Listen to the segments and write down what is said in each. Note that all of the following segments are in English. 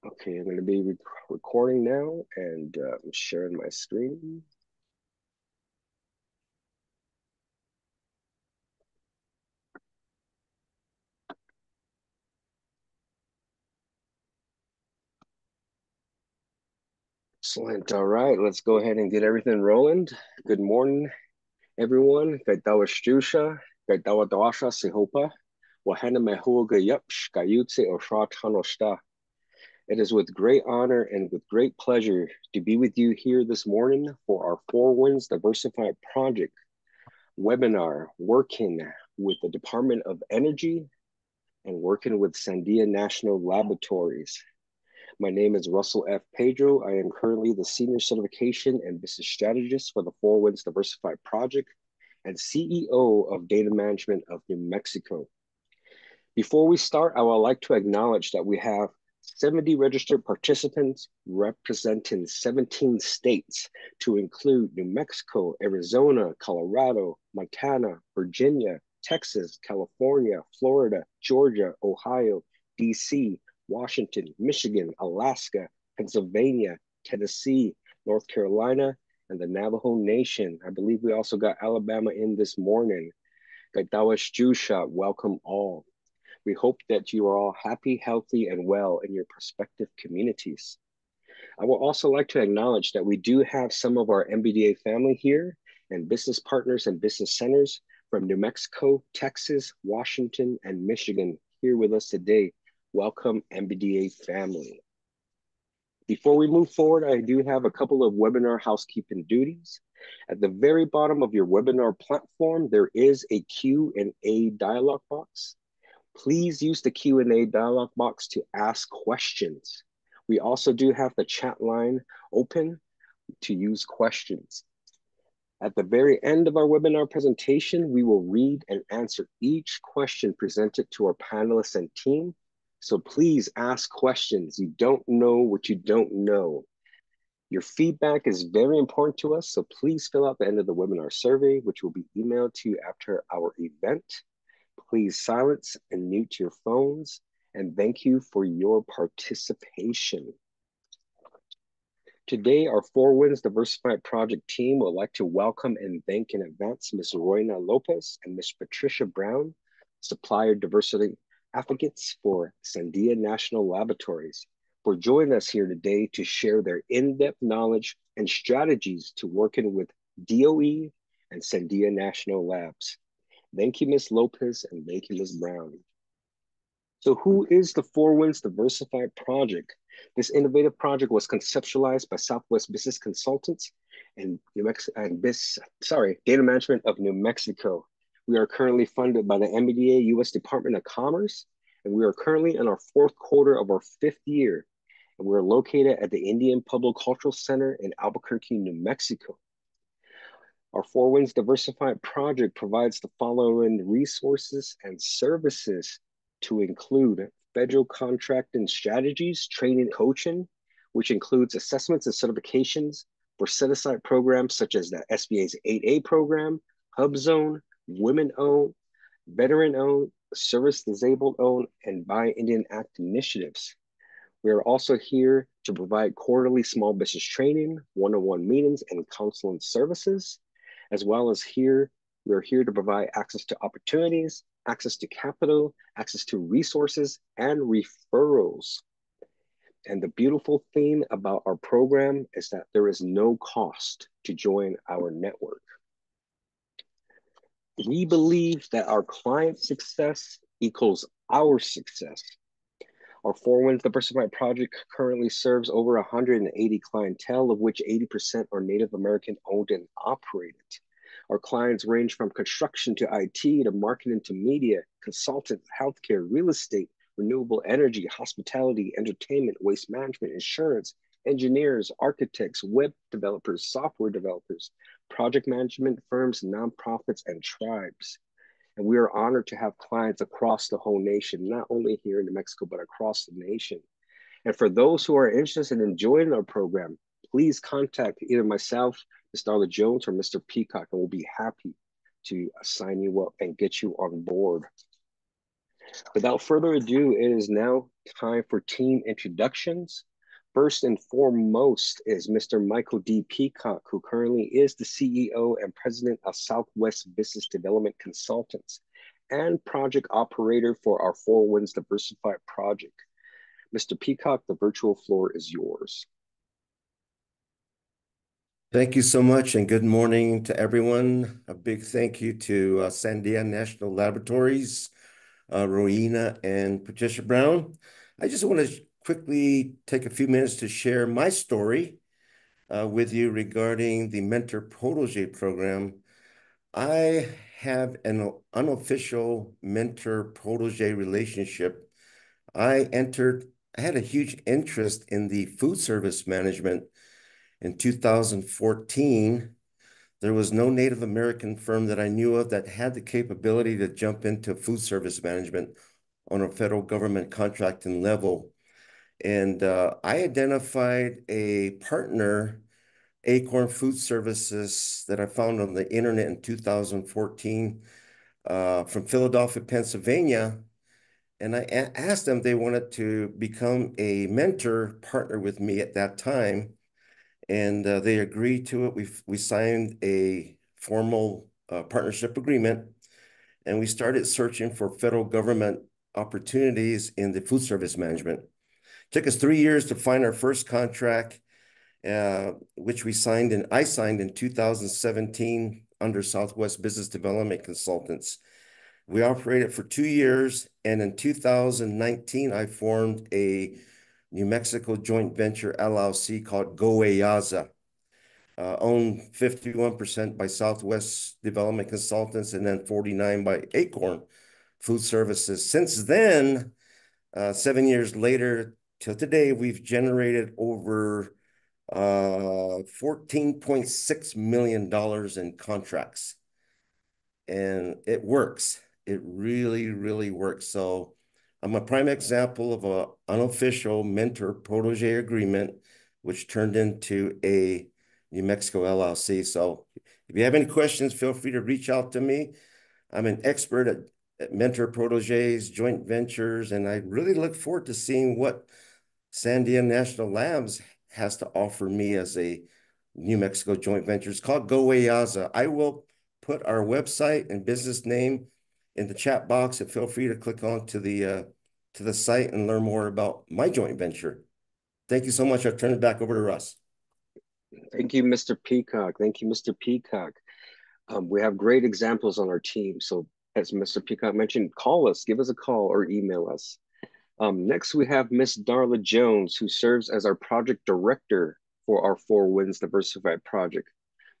Okay, I'm going to be recording now and I'm sharing my screen. Excellent. All right, let's go ahead and get everything rolling. Good morning, everyone. Kaitawa Shtusha, Kaitawa Dawasha Sihopa, Wahana Mehuga Yupsh, Kayutse Oshra Tanoshta. It is with great honor and with great pleasure to be with you here this morning for our Four Winds Diversified Project webinar, working with the Department of Energy and working with Sandia National Laboratories. My name is Russell F. Pedro. I am currently the Senior Certification and Business Strategist for the Four Winds Diversified Project and CEO of Data Management of New Mexico. Before we start, I would like to acknowledge that we have 70 registered participants representing 17 states to include New Mexico, Arizona, Colorado, Montana, Virginia, Texas, California, Florida, Georgia, Ohio, DC, Washington, Michigan, Alaska, Pennsylvania, Tennessee, North Carolina, and the Navajo Nation. I believe we also got Alabama in this morning. Gaitawash Jusha, welcome all. We hope that you are all happy, healthy, and well in your prospective communities. I would also like to acknowledge that we do have some of our MBDA family here and business partners and business centers from New Mexico, Texas, Washington, and Michigan here with us today. Welcome, MBDA family. Before we move forward, I do have a couple of webinar housekeeping duties. At the very bottom of your webinar platform, there is a Q&A dialog box. Please use the Q&A dialog box to ask questions. We also do have the chat line open to use questions. At the very end of our webinar presentation, we will read and answer each question presented to our panelists and team. So please ask questions. You don't know what you don't know. Your feedback is very important to us, so please fill out the end of the webinar survey, which will be emailed to you after our event. Please silence and mute your phones, and thank you for your participation. Today, our Four Winds Diversified Project team would like to welcome and thank in advance Ms. Royina Lopez and Ms. Patricia Brown, Supplier Diversity Advocates for Sandia National Laboratories, for joining us here today to share their in-depth knowledge and strategies to working with DOE and Sandia National Labs. Thank you, Ms. Lopez, and thank you, Ms. Brown. So who is the Four Winds Diversified Project? This innovative project was conceptualized by Southwest Business Consultants and Data Management of New Mexico. We are currently funded by the MBDA U.S. Department of Commerce, and we are currently in our fourth quarter of our fifth year. And we're located at the Indian Public Cultural Center in Albuquerque, New Mexico. Our Four Winds Diversified Project provides the following resources and services to include federal contracting strategies, training, coaching, which includes assessments and certifications for set-aside programs such as the SBA's 8A program, Hub Zone, Women-Owned, Veteran-Owned, Service Disabled-Owned, and Buy Indian Act initiatives. We are also here to provide quarterly small business training, one-on-one meetings, and counseling services, as well as we're here to provide access to opportunities, access to capital, access to resources, and referrals. And the beautiful thing about our program is that there is no cost to join our network. We believe that our client success equals our success. Our Four Winds Diversified Project currently serves over 180 clientele, of which 80% are Native American owned and operated. Our clients range from construction to IT to marketing to media, consultants, healthcare, real estate, renewable energy, hospitality, entertainment, waste management, insurance, engineers, architects, web developers, software developers, project management firms, nonprofits, and tribes. And we are honored to have clients across the whole nation, not only here in New Mexico, but across the nation. And for those who are interested in joining our program, please contact either myself, Ms. Darla Jones, or Mr. Peacock, and we'll be happy to sign you up and get you on board. Without further ado, it is now time for team introductions. First and foremost is Mr. Michael D. Peacock, who currently is the CEO and President of Southwest Business Development Consultants and project operator for our Four Winds Diversified project. Mr. Peacock, the virtual floor is yours. Thank you so much, and good morning to everyone. A big thank you to Sandia National Laboratories, Royina and Patricia Brown. I just want to quickly take a few minutes to share my story with you regarding the Mentor Protege program. I have an unofficial mentor-protege relationship. I had a huge interest in the food service management in 2014. There was no Native American firm that I knew of that had the capability to jump into food service management on a federal government contracting level. And I identified a partner, Acorn Food Services, that I found on the internet in 2014 from Philadelphia, Pennsylvania. And I asked them if they wanted to become a mentor partner with me at that time. And they agreed to it. We signed a formal partnership agreement, and we started searching for federal government opportunities in the food service management. It took us 3 years to find our first contract, which I signed in 2017 under Southwest Business Development Consultants. We operated for 2 years, and in 2019, I formed a New Mexico joint venture LLC called GoEyaza, owned 51% by Southwest Development Consultants and then 49% by Acorn Food Services. Since then, 7 years later till today, we've generated over $14.6 million in contracts. And it works. It really, really works. So I'm a prime example of an unofficial mentor-protege agreement, which turned into a New Mexico LLC. So if you have any questions, feel free to reach out to me. I'm an expert at mentor-proteges, joint ventures, and I really look forward to seeing what Sandia National Labs has to offer me as a New Mexico joint venture. It's called GoEyaza. I will put our website and business name in the chat box, and feel free to click on to the site and learn more about my joint venture. Thank you so much. I'll turn it back over to Russ. Thank you, Mr. Peacock. Thank you, Mr. Peacock. We have great examples on our team. So as Mr. Peacock mentioned, call us, give us a call or email us. Next, we have Miss Darla Jones, who serves as our project director for our Four Winds Diversified project.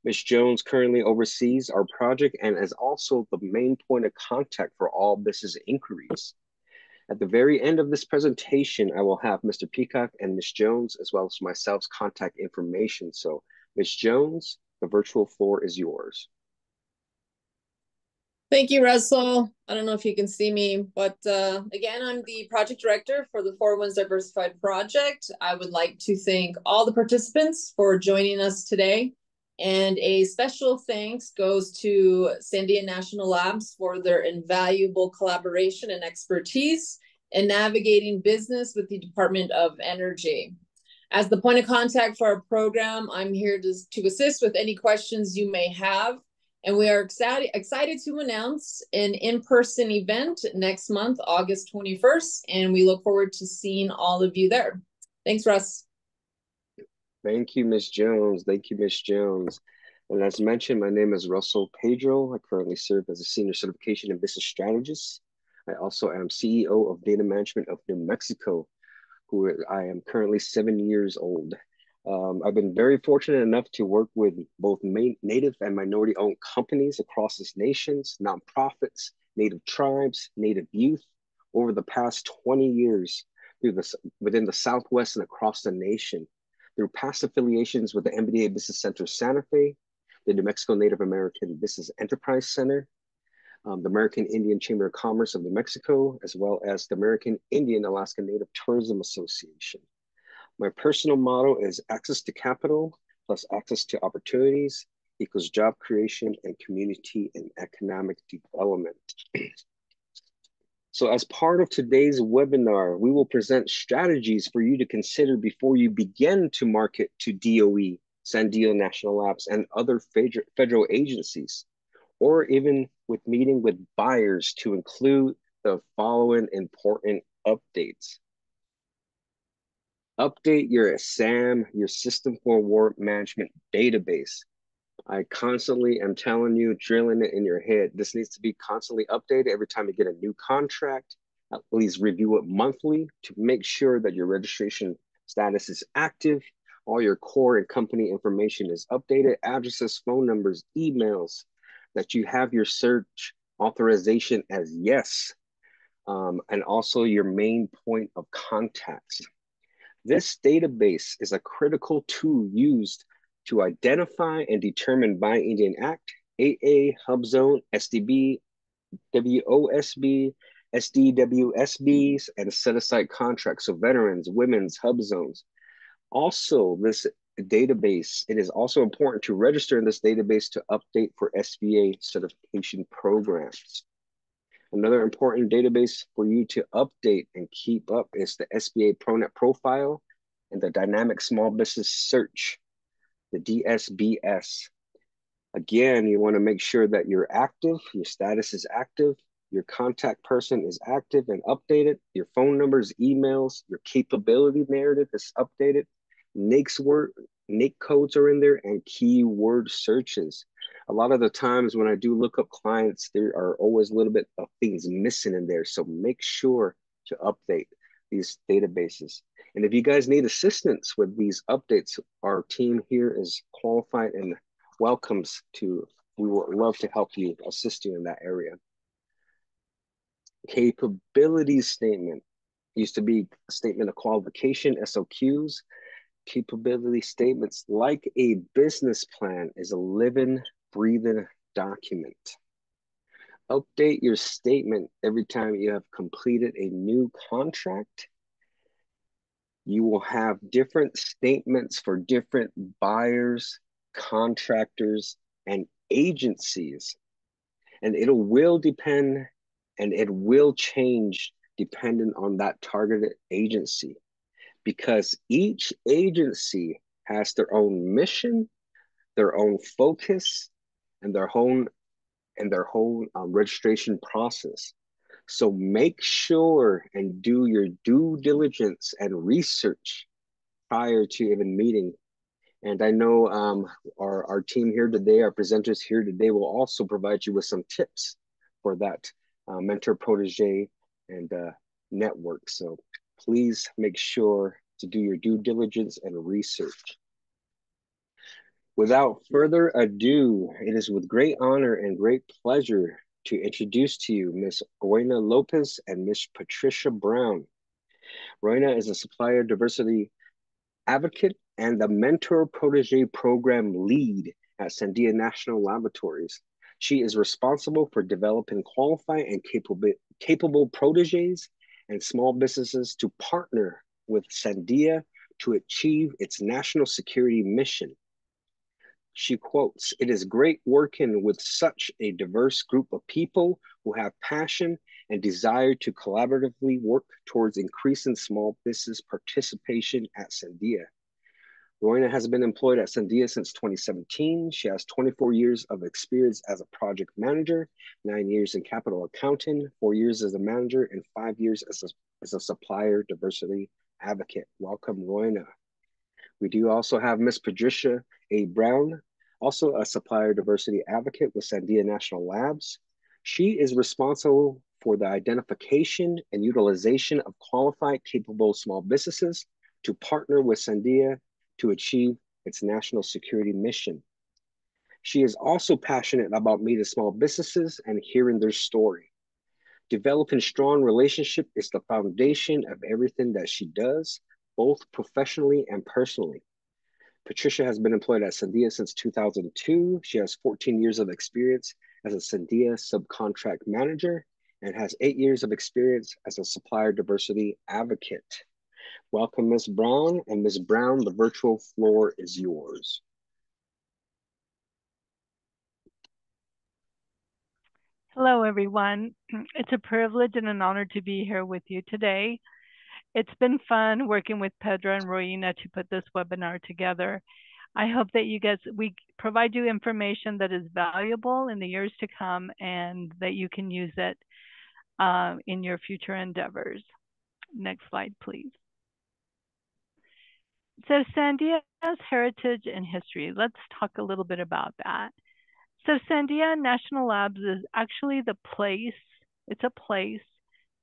Ms. Jones currently oversees our project and is also the main point of contact for all business inquiries. At the very end of this presentation, I will have Mr. Peacock and Ms. Jones, as well as myself's contact information. So Ms. Jones, the virtual floor is yours. Thank you, Russell. I don't know if you can see me, but again, I'm the project director for the Four Winds Diversified project. I would like to thank all the participants for joining us today. And a special thanks goes to Sandia National Labs for their invaluable collaboration and expertise in navigating business with the Department of Energy. As the point of contact for our program, I'm here to assist with any questions you may have. And we are excited to announce an in-person event next month, August 21st, and we look forward to seeing all of you there. Thanks, Russ. Thank you, Ms. Jones. Thank you, Ms. Jones. And as mentioned, my name is Russell Pedro. I currently serve as a senior certification and business strategist. I also am CEO of Data Management of New Mexico, who I am currently 7 years old. I've been very fortunate enough to work with both Native and minority-owned companies across this nations, nonprofits, Native tribes, Native youth over the past 20 years within the Southwest and across the nation. Through past affiliations with the MBDA Business Center Santa Fe, the New Mexico Native American Business Enterprise Center, the American Indian Chamber of Commerce of New Mexico, as well as the American Indian Alaska Native Tourism Association. My personal motto is access to capital plus access to opportunities equals job creation and community and economic development. So as part of today's webinar, we will present strategies for you to consider before you begin to market to DOE, Sandia National Labs, and other federal agencies, or even with meeting with buyers to include the following important updates. Update your SAM, your System for Award Management database. I constantly am telling you, drilling it in your head. This needs to be constantly updated every time you get a new contract. At least review it monthly to make sure that your registration status is active. All your core and company information is updated, addresses, phone numbers, emails, that you have your search authorization as yes, and also your main point of contacts. This database is a critical tool used to identify and determine Buy Indian Act, AA, HubZone, SDB, WOSB, SDWSBs, and set-aside contracts, so veterans, women's, HubZones. Also, this database, it is also important to register in this database to update for SBA certification programs. Another important database for you to update and keep up is the SBA ProNet profile and the Dynamic Small Business Search, the DSBS. Again, you want to make sure that you're active, your status is active, your contact person is active and updated, your phone numbers, emails, your capability narrative is updated, NAICS codes are in there, and keyword searches. A lot of the times when I do look up clients, there are always a little bit of things missing in there. So make sure to update these databases. And if you guys need assistance with these updates, our team here is qualified and welcomes to, we would love to help you, assist you in that area. Capability statement used to be a statement of qualification, SOQs. Capability statements, like a business plan, is a living, breathing document. Update your statement every time you have completed a new contract. You will have different statements for different buyers, contractors, and agencies. And it will depend and it will change depending on that targeted agency, because each agency has their own mission, their own focus, and their whole registration process. So make sure and do your due diligence and research prior to even meeting. And I know our team here today, our presenters here today, will also provide you with some tips for that mentor protege and network. So please make sure to do your due diligence and research. Without further ado, it is with great honor and great pleasure to introduce to you Ms. Royina Lopez and Ms. Patricia Brown. Royina is a Supplier Diversity Advocate and the Mentor Protege Program Lead at Sandia National Laboratories. She is responsible for developing qualified and capable proteges and small businesses to partner with Sandia to achieve its national security mission. She quotes, "It is great working with such a diverse group of people who have passion and desire to collaboratively work towards increasing small business participation at Sandia." Royina has been employed at Sandia since 2017. She has 24 years of experience as a project manager, 9 years in capital accounting, 4 years as a manager, and 5 years as a supplier diversity advocate. Welcome, Royina. We do also have Ms. Patricia A. Brown, also a supplier diversity advocate with Sandia National Labs. She is responsible for the identification and utilization of qualified, capable small businesses to partner with Sandia to achieve its national security mission. She is also passionate about meeting small businesses and hearing their story. Developing strong relationship is the foundation of everything that she does, both professionally and personally. Patricia has been employed at Sandia since 2002. She has 14 years of experience as a Sandia subcontract manager and has 8 years of experience as a supplier diversity advocate. Welcome, Ms. Brown. And Ms. Brown, the virtual floor is yours. Hello, everyone. It's a privilege and an honor to be here with you today. It's been fun working with Pedro and Royina to put this webinar together. I hope that we provide you information that is valuable in the years to come and that you can use it in your future endeavors. Next slide, please. So Sandia's heritage and history. Let's talk a little bit about that. So Sandia National Labs is actually the place, it's a place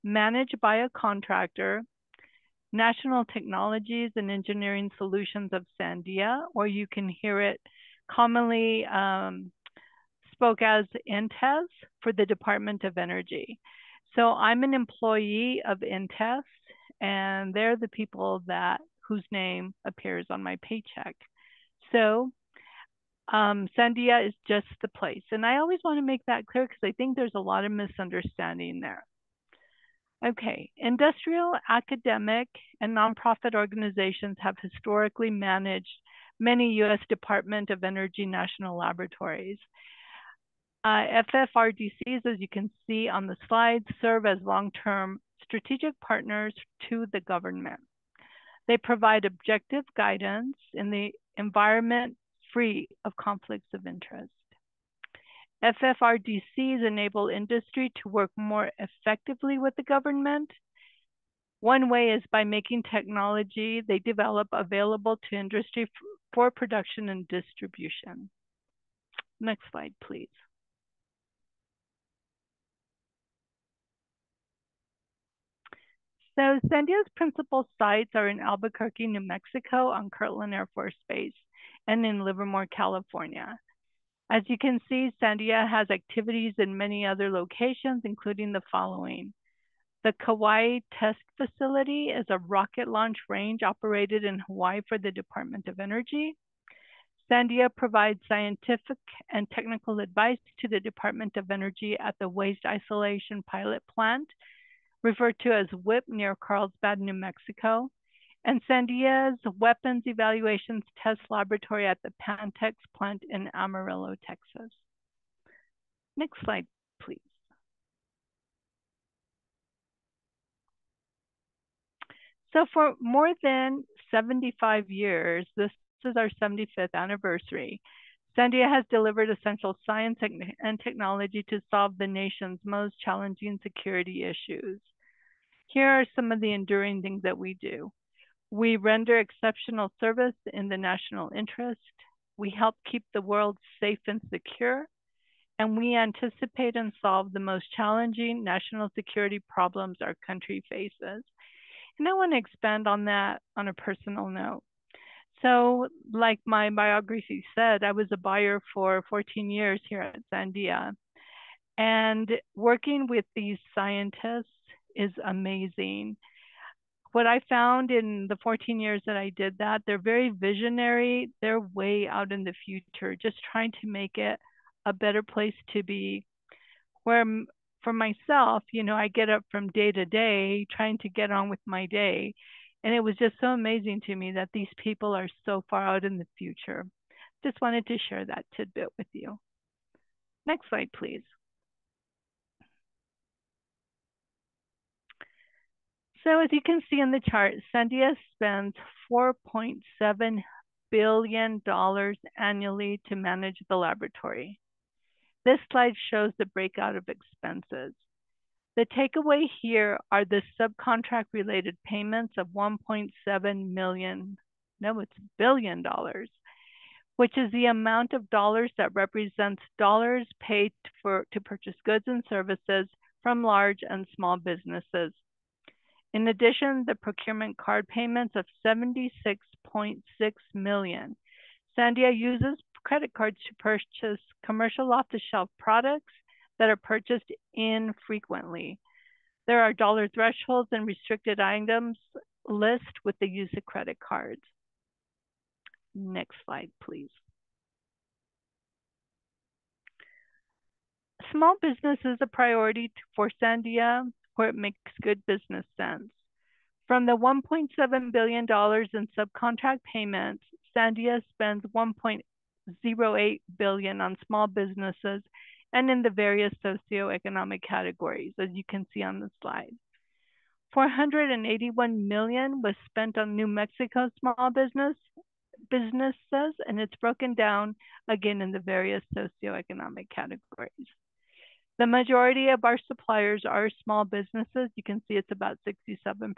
managed by a contractor, National Technologies and Engineering Solutions of Sandia, or you can hear it commonly spoke as INTES for the Department of Energy. So I'm an employee of INTES, and they're the people whose name appears on my paycheck. So Sandia is just the place. And I always want to make that clear because I think there's a lot of misunderstanding there. Okay, industrial, academic, and nonprofit organizations have historically managed many U.S. Department of Energy National Laboratories. FFRDCs, as you can see on the slide, serve as long-term strategic partners to the government. They provide objective guidance in the environment free of conflicts of interest. FFRDCs enable industry to work more effectively with the government. One way is by making technology they develop available to industry for production and distribution. Next slide, please. So Sandia's principal sites are in Albuquerque, New Mexico on Kirtland Air Force Base and in Livermore, California. As you can see, Sandia has activities in many other locations, including the following. The Kauai Test Facility is a rocket launch range operated in Hawaii for the Department of Energy. Sandia provides scientific and technical advice to the Department of Energy at the Waste Isolation Pilot Plant, referred to as WIP near Carlsbad, New Mexico, and Sandia's Weapons Evaluations Test Laboratory at the Pantex plant in Amarillo, Texas. Next slide, please. So for more than 75 years, this is our 75th anniversary, Sandia has delivered essential science and technology to solve the nation's most challenging security issues. Here are some of the enduring things that we do. We render exceptional service in the national interest. We help keep the world safe and secure. And we anticipate and solve the most challenging national security problems our country faces. And I want to expand on that on a personal note. So like my biography said, I was a buyer for 14 years here at Sandia. And working with these scientists is amazing. What I found in the 14 years that I did that, they're very visionary. They're way out in the future, just trying to make it a better place to be. Where for myself, you know, I get up from day to day trying to get on with my day. And it was just so amazing to me that these people are so far out in the future. Just wanted to share that tidbit with you. Next slide, please. So as you can see in the chart, Sandia spends $4.7 billion annually to manage the laboratory. This slide shows the breakout of expenses. The takeaway here are the subcontract related payments of $1.7 billion, which is the amount of dollars that represents dollars paid to purchase goods and services from large and small businesses. In addition, the procurement card payments of $76.6 million. Sandia uses credit cards to purchase commercial off-the-shelf products that are purchased infrequently. There are dollar thresholds and restricted items list with the use of credit cards. Next slide, please. Small business is a priority for Sandia where it makes good business sense. From the $1.7 billion in subcontract payments, Sandia spends $1.08 billion on small businesses and in the various socioeconomic categories, as you can see on the slide. $481 million was spent on New Mexico small businesses, and it's broken down again in the various socioeconomic categories. The majority of our suppliers are small businesses. You can see it's about 67%.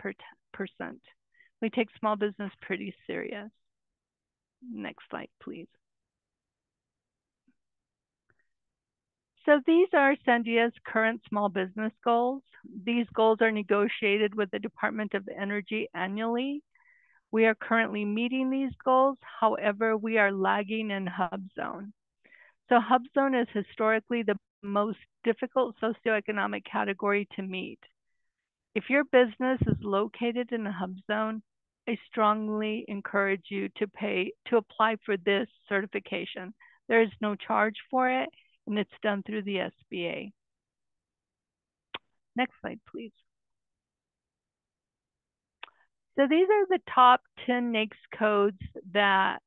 We take small business pretty serious. Next slide, please. So these are Sandia's current small business goals. These goals are negotiated with the Department of Energy annually. We are currently meeting these goals. However, we are lagging in hub zone. So hub zone is historically the most difficult socioeconomic category to meet. If your business is located in a hub zone, I strongly encourage you to apply for this certification. There is no charge for it, and it's done through the SBA. Next slide, please. So these are the top 10 NAICS codes that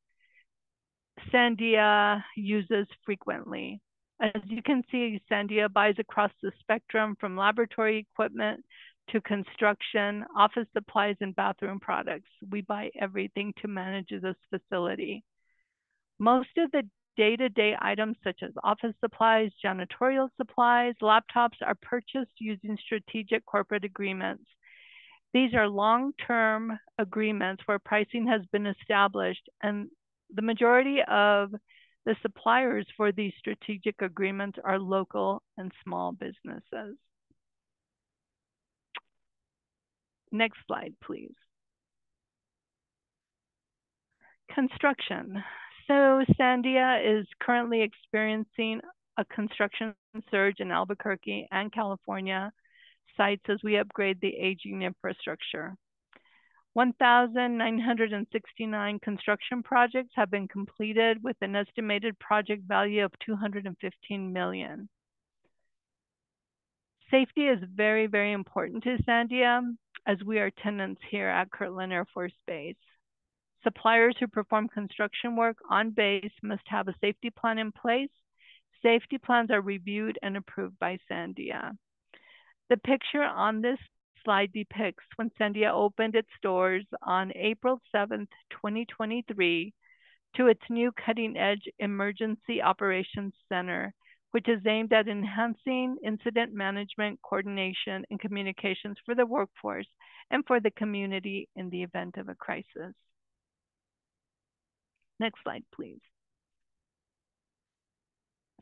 Sandia uses frequently. As you can see, Sandia buys across the spectrum from laboratory equipment to construction, office supplies, and bathroom products. We buy everything to manage this facility. Most of the day-to-day items such as office supplies, janitorial supplies, laptops are purchased using strategic corporate agreements. These are long-term agreements where pricing has been established, and the majority of the suppliers for these strategic agreements are local and small businesses. Next slide, please. Construction. So Sandia is currently experiencing a construction surge in Albuquerque and California sites as we upgrade the aging infrastructure. 1,969 construction projects have been completed with an estimated project value of $215 million. Safety is very, very important to Sandia as we are tenants here at Kirtland Air Force Base. Suppliers who perform construction work on base must have a safety plan in place. Safety plans are reviewed and approved by Sandia. The picture on this slide depicts when Sandia opened its doors on April 7th, 2023, to its new cutting-edge Emergency Operations Center, which is aimed at enhancing incident management, coordination, and communications for the workforce and for the community in the event of a crisis. Next slide, please.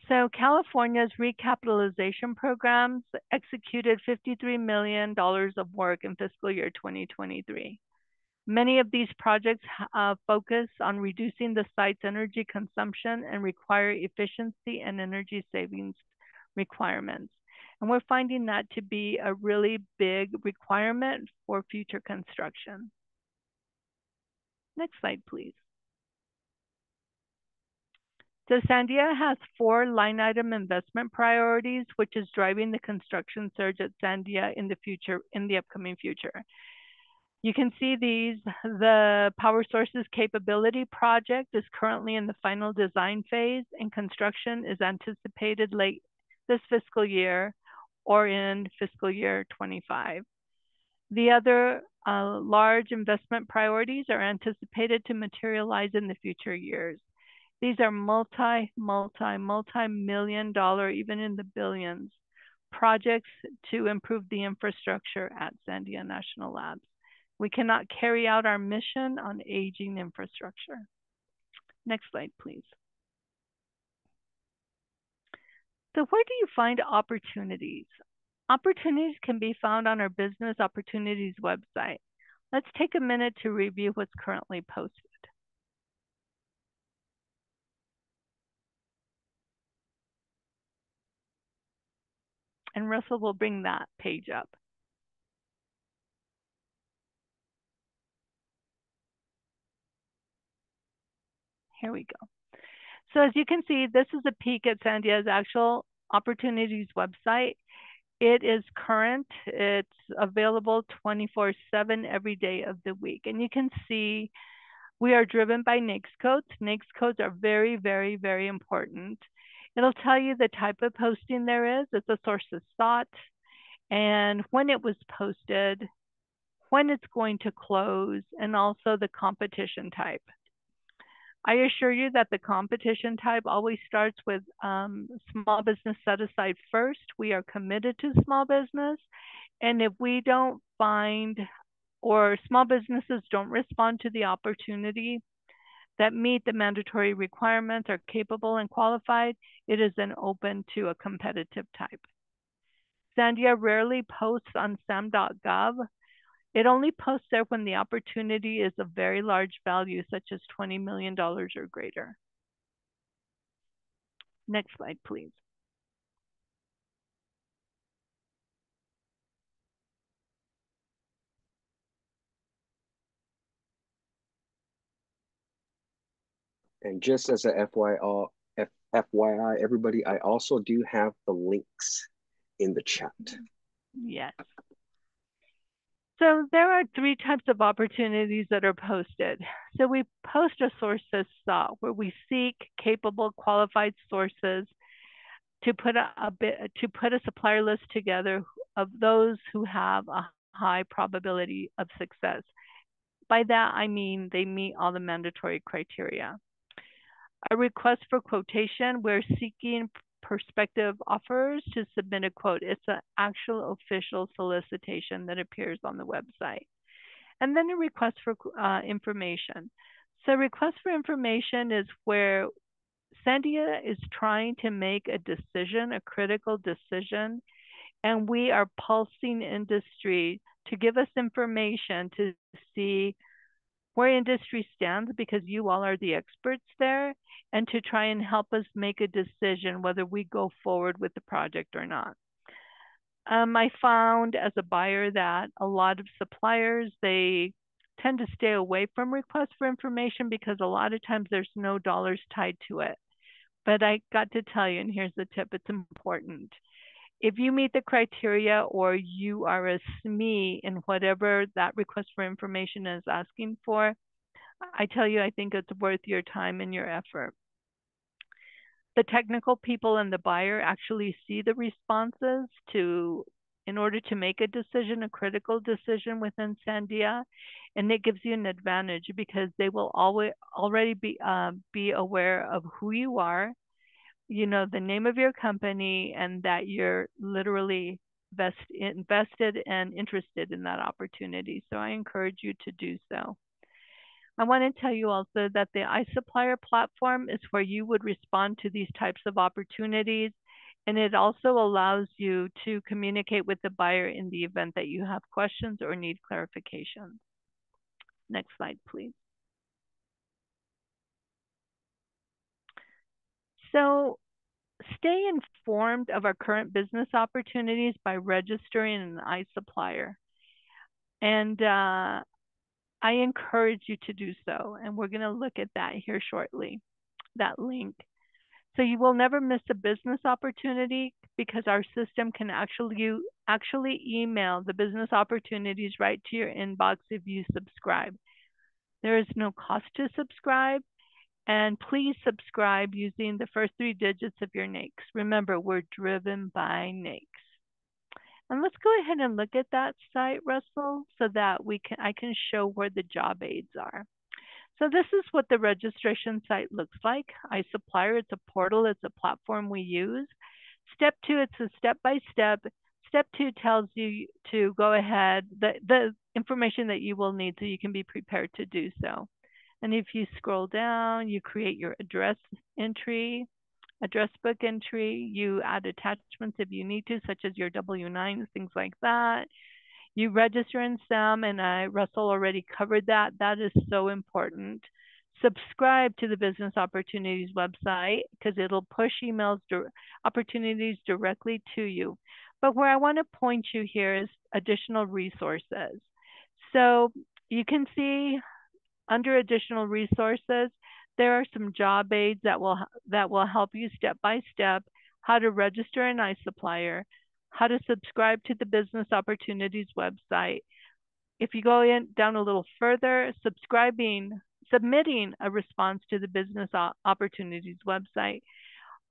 So California's recapitalization programs executed $53 million of work in fiscal year 2023. Many of these projects focus on reducing the site's energy consumption and require efficiency and energy savings requirements. And we're finding that to be a really big requirement for future construction. Next slide, please. So Sandia has 4 line item investment priorities, which is driving the construction surge at Sandia in the upcoming future. You can see these. The Power Sources Capability Project is currently in the final design phase, and construction is anticipated late this fiscal year or in fiscal year 25. The other large investment priorities are anticipated to materialize in the future years. These are multi-million dollar, even in the billions, projects to improve the infrastructure at Sandia National Labs. We cannot carry out our mission on aging infrastructure. Next slide, please. So where do you find opportunities? Opportunities can be found on our Business Opportunities website. Let's take a minute to review what's currently posted. And Russell will bring that page up. Here we go. So as you can see, this is a peek at Sandia's actual opportunities website. It is current. It's available 24/7 every day of the week. And you can see we are driven by NAICS codes. NAICS codes are very, very, very important. It'll tell you the type of posting there is. It's a source of thought, and when it was posted, when it's going to close, and also the competition type. I assure you that the competition type always starts with small business set aside first. We are committed to small business. And if we don't find, or small businesses don't respond to the opportunity that meet the mandatory requirements, are capable and qualified, it is then open to a competitive type. Sandia rarely posts on sam.gov. It only posts there when the opportunity is of very large value, such as $20 million or greater. Next slide, please. And just as a FYI, everybody, I also do have the links in the chat. Yes. So there are 3 types of opportunities that are posted. So we post a source as thought, where we seek capable, qualified sources to put a supplier list together of those who have a high probability of success. By that, I mean they meet all the mandatory criteria. A request for quotation, we're seeking prospective offers to submit a quote. It's an actual official solicitation that appears on the website. And then a request for information. So request for information is where Sandia is trying to make a decision, a critical decision, and we are pulsing industry to give us information to see where industry stands, because you all are the experts there, and to try and help us make a decision whether we go forward with the project or not. I found as a buyer that a lot of suppliers, they tend to stay away from requests for information because a lot of times there's no dollars tied to it. But I got to tell you, and here's the tip, it's important. If you meet the criteria or you are a SME in whatever that request for information is asking for, I tell you, I think it's worth your time and your effort. The technical people and the buyer actually see the responses in order to make a decision, a critical decision within Sandia, and it gives you an advantage because they will already be aware of who you are, you know, the name of your company, and that you're literally invested and interested in that opportunity. So I encourage you to do so. I want to tell you also that the iSupplier platform is where you would respond to these types of opportunities, and it also allows you to communicate with the buyer in the event that you have questions or need clarification. Next slide, please. So stay informed of our current business opportunities by registering an iSupplier. And I encourage you to do so. And we're going to look at that here shortly, that link. So you will never miss a business opportunity because our system can actually email the business opportunities right to your inbox if you subscribe. There is no cost to subscribe. And please subscribe using the first 3 digits of your NAICS. Remember, we're driven by NAICS. And let's go ahead and look at that site, Russell, so that I can show where the job aids are. So this is what the registration site looks like. iSupplier, it's a portal, it's a platform we use. Step 2, it's a step-by-step. Step 2 tells you to go ahead, the information that you will need so you can be prepared to do so. And if you scroll down, you create your address book entry, you add attachments if you need to, such as your W-9, things like that. You register in SAM, and Russell already covered that. That is so important. Subscribe to the Business Opportunities website because it'll push opportunities directly to you. But where I want to point you here is additional resources. So you can see under additional resources, there are some job aids that will help you step by step how to register an iSupplier, how to subscribe to the Business Opportunities website. If you go down a little further, submitting a response to the Business Opportunities website,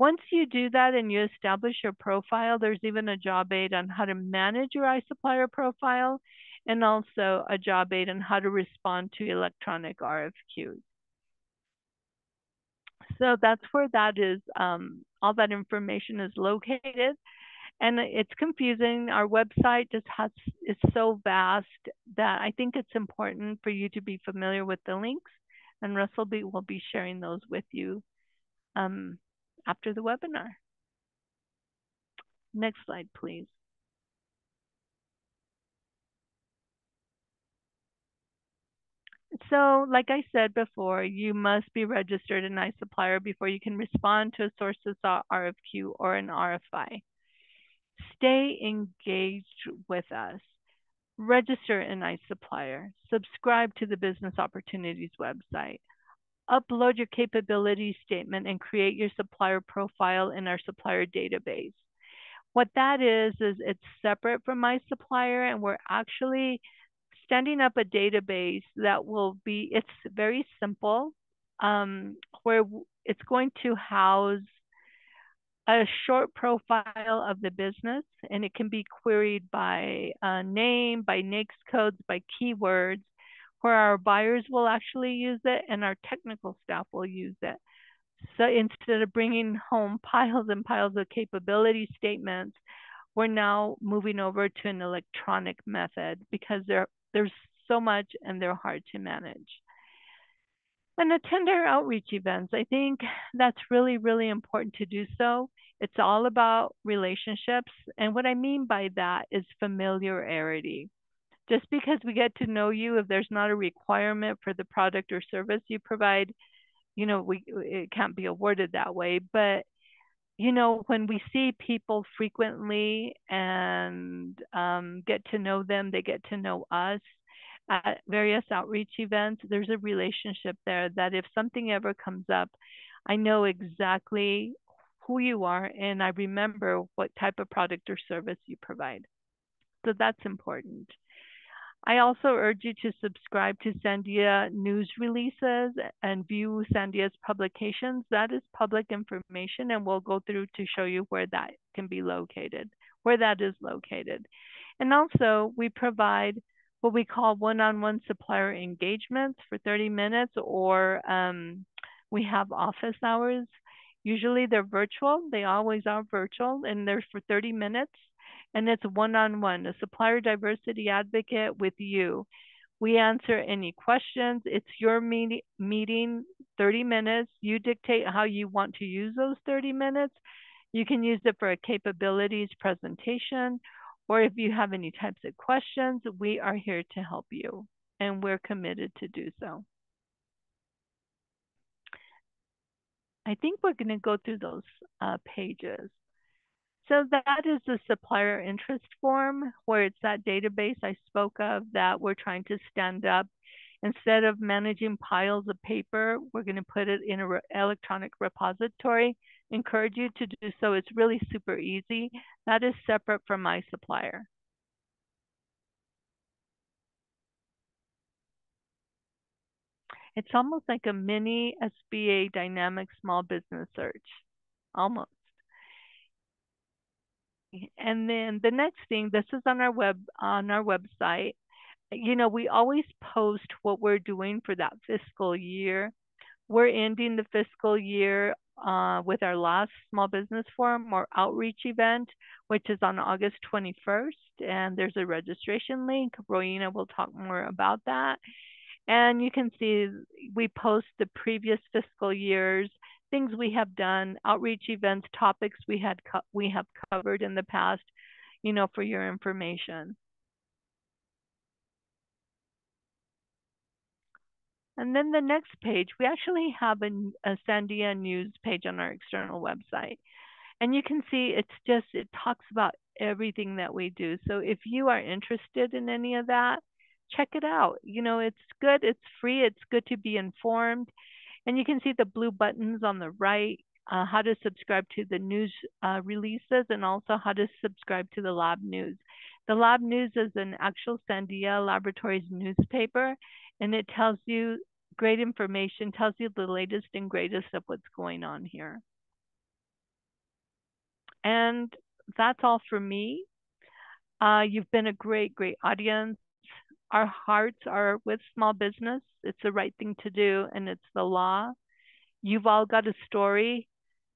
Once you do that and you establish your profile, there's even a job aid on how to manage your iSupplier profile, and also a job aid on how to respond to electronic RFQs. So that's where that is, all that information is located. And it's confusing. Our website just is so vast that I think it's important for you to be familiar with the links. And Russell will be sharing those with you after the webinar. Next slide, please. So like I said before, you must be registered in iSupplier before you can respond to a source to SAW RFQ or an RFI. Stay engaged with us. Register in iSupplier. Subscribe to the Business Opportunities website. Upload your capability statement and create your supplier profile in our supplier database. What that is it's separate from iSupplier, and we're actually standing up a database that will be, it's very simple, where it's going to house a short profile of the business, and it can be queried by name, by NAICS codes, by keywords, where our buyers will actually use it and our technical staff will use it. So instead of bringing home piles and piles of capability statements, we're now moving over to an electronic method because there's so much and they're hard to manage. And attend our outreach events. I think that's really, really important to do so. It's all about relationships. And what I mean by that is familiarity. Just because we get to know you, if there's not a requirement for the product or service you provide, you know, it can't be awarded that way. But, you know, when we see people frequently and get to know them, they get to know us at various outreach events, there's a relationship there that if something ever comes up, I know exactly who you are and I remember what type of product or service you provide. So that's important. I also urge you to subscribe to Sandia news releases and view Sandia's publications. That is public information, and we'll go through to show you where that can be located, where that is located. And also, we provide what we call one-on-one supplier engagements for 30 minutes, or we have office hours. Usually they're virtual. They always are virtual, and they're for 30 minutes. And it's one-on-one, a supplier diversity advocate with you. We answer any questions. It's your meeting, 30 minutes. You dictate how you want to use those 30 minutes. You can use it for a capabilities presentation, or if you have any types of questions, we are here to help you, and we're committed to do so. I think we're going to go through those pages. So that is the supplier interest form, where it's that database I spoke of that we're trying to stand up. Instead of managing piles of paper, we're going to put it in an electronic repository. Encourage you to do so. It's really super easy. That is separate from iSupplier. It's almost like a mini SBA dynamic small business search, almost. And then the next thing, this is on our website. You know, we always post what we're doing for that fiscal year. We're ending the fiscal year with our last small business forum or outreach event, which is on August 21st. And there's a registration link. Royina will talk more about that. And you can see we post the previous fiscal years, things we have done, outreach events, topics we have covered in the past, you know, for your information. And then the next page, we actually have a Sandia news page on our external website. And you can see it talks about everything that we do. So if you are interested in any of that, check it out. You know, it's good, it's free, it's good to be informed. And you can see the blue buttons on the right, how to subscribe to the news releases, and also how to subscribe to the lab news. The lab news is an actual Sandia Laboratories newspaper, and it tells you great information, tells you the latest and greatest of what's going on here. And that's all for me. You've been a great, great audience. Our hearts are with small business. It's the right thing to do, and it's the law. You've all got a story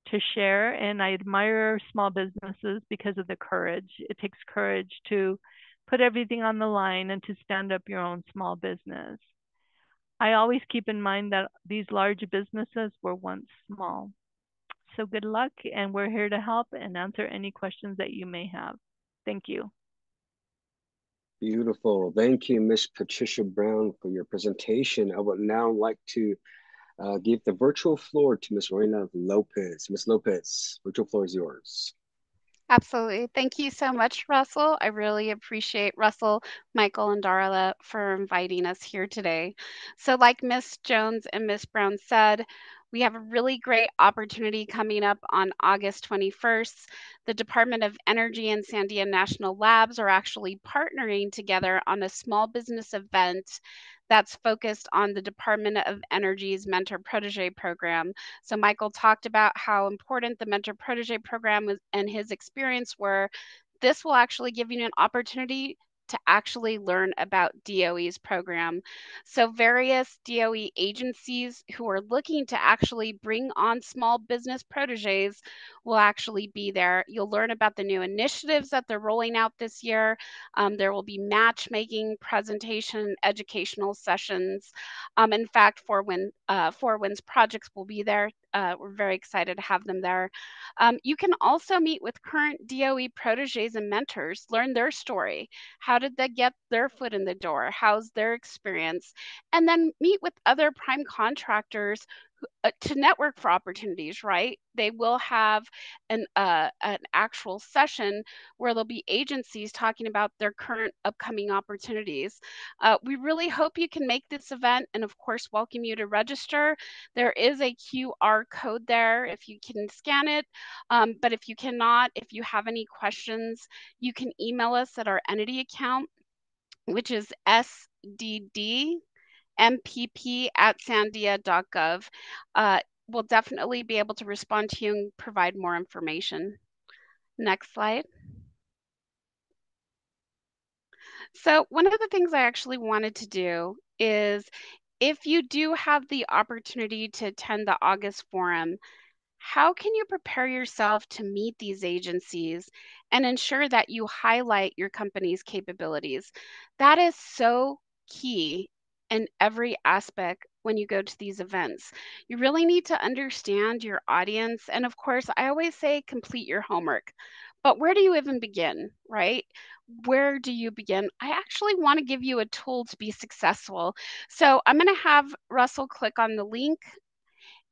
to share, and I admire small businesses because of the courage. It takes courage to put everything on the line and to stand up your own small business. I always keep in mind that these large businesses were once small. So good luck, and we're here to help and answer any questions that you may have. Thank you. Beautiful. Thank you, Ms. Patricia Brown, for your presentation. I would now like to give the virtual floor to Ms. Royina Lopez. Ms. Lopez, virtual floor is yours. Absolutely. Thank you so much, Russell. I really appreciate Russell, Michael, and Darla for inviting us here today. So like Ms. Jones and Ms. Brown said, we have a really great opportunity coming up on August 21st. The Department of Energy and Sandia National Labs are actually partnering together on a small business event that's focused on the Department of Energy's Mentor Protege program. So Michael talked about how important the Mentor Protege program was and his experience were. This will actually give you an opportunity to actually learn about DOE's program. So various DOE agencies who are looking to actually bring on small business proteges will actually be there. You'll learn about the new initiatives that they're rolling out this year. There will be matchmaking, presentation, educational sessions. In fact, Four Winds Projects will be there. We're very excited to have them there. You can also meet with current DOE proteges and mentors, learn their story. How did they get their foot in the door? How's their experience? And then meet with other prime contractors to network for opportunities, right? They will have an actual session where there'll be agencies talking about their current upcoming opportunities. We really hope you can make this event and of course welcome you to register. There is a QR code there if you can scan it, but if you cannot, if you have any questions, you can email us at our entity account, which is sddmpp@sandia.gov. We'll definitely be able to respond to you and provide more information. Next slide. So one of the things I actually wanted to do is, if you do have the opportunity to attend the August forum, how can you prepare yourself to meet these agencies and ensure that you highlight your company's capabilities? That is so key in every aspect when you go to these events. You really need to understand your audience. And of course, I always say complete your homework. But where do you even begin, right? Where do you begin? I actually want to give you a tool to be successful. So I'm going to have Russell click on the link,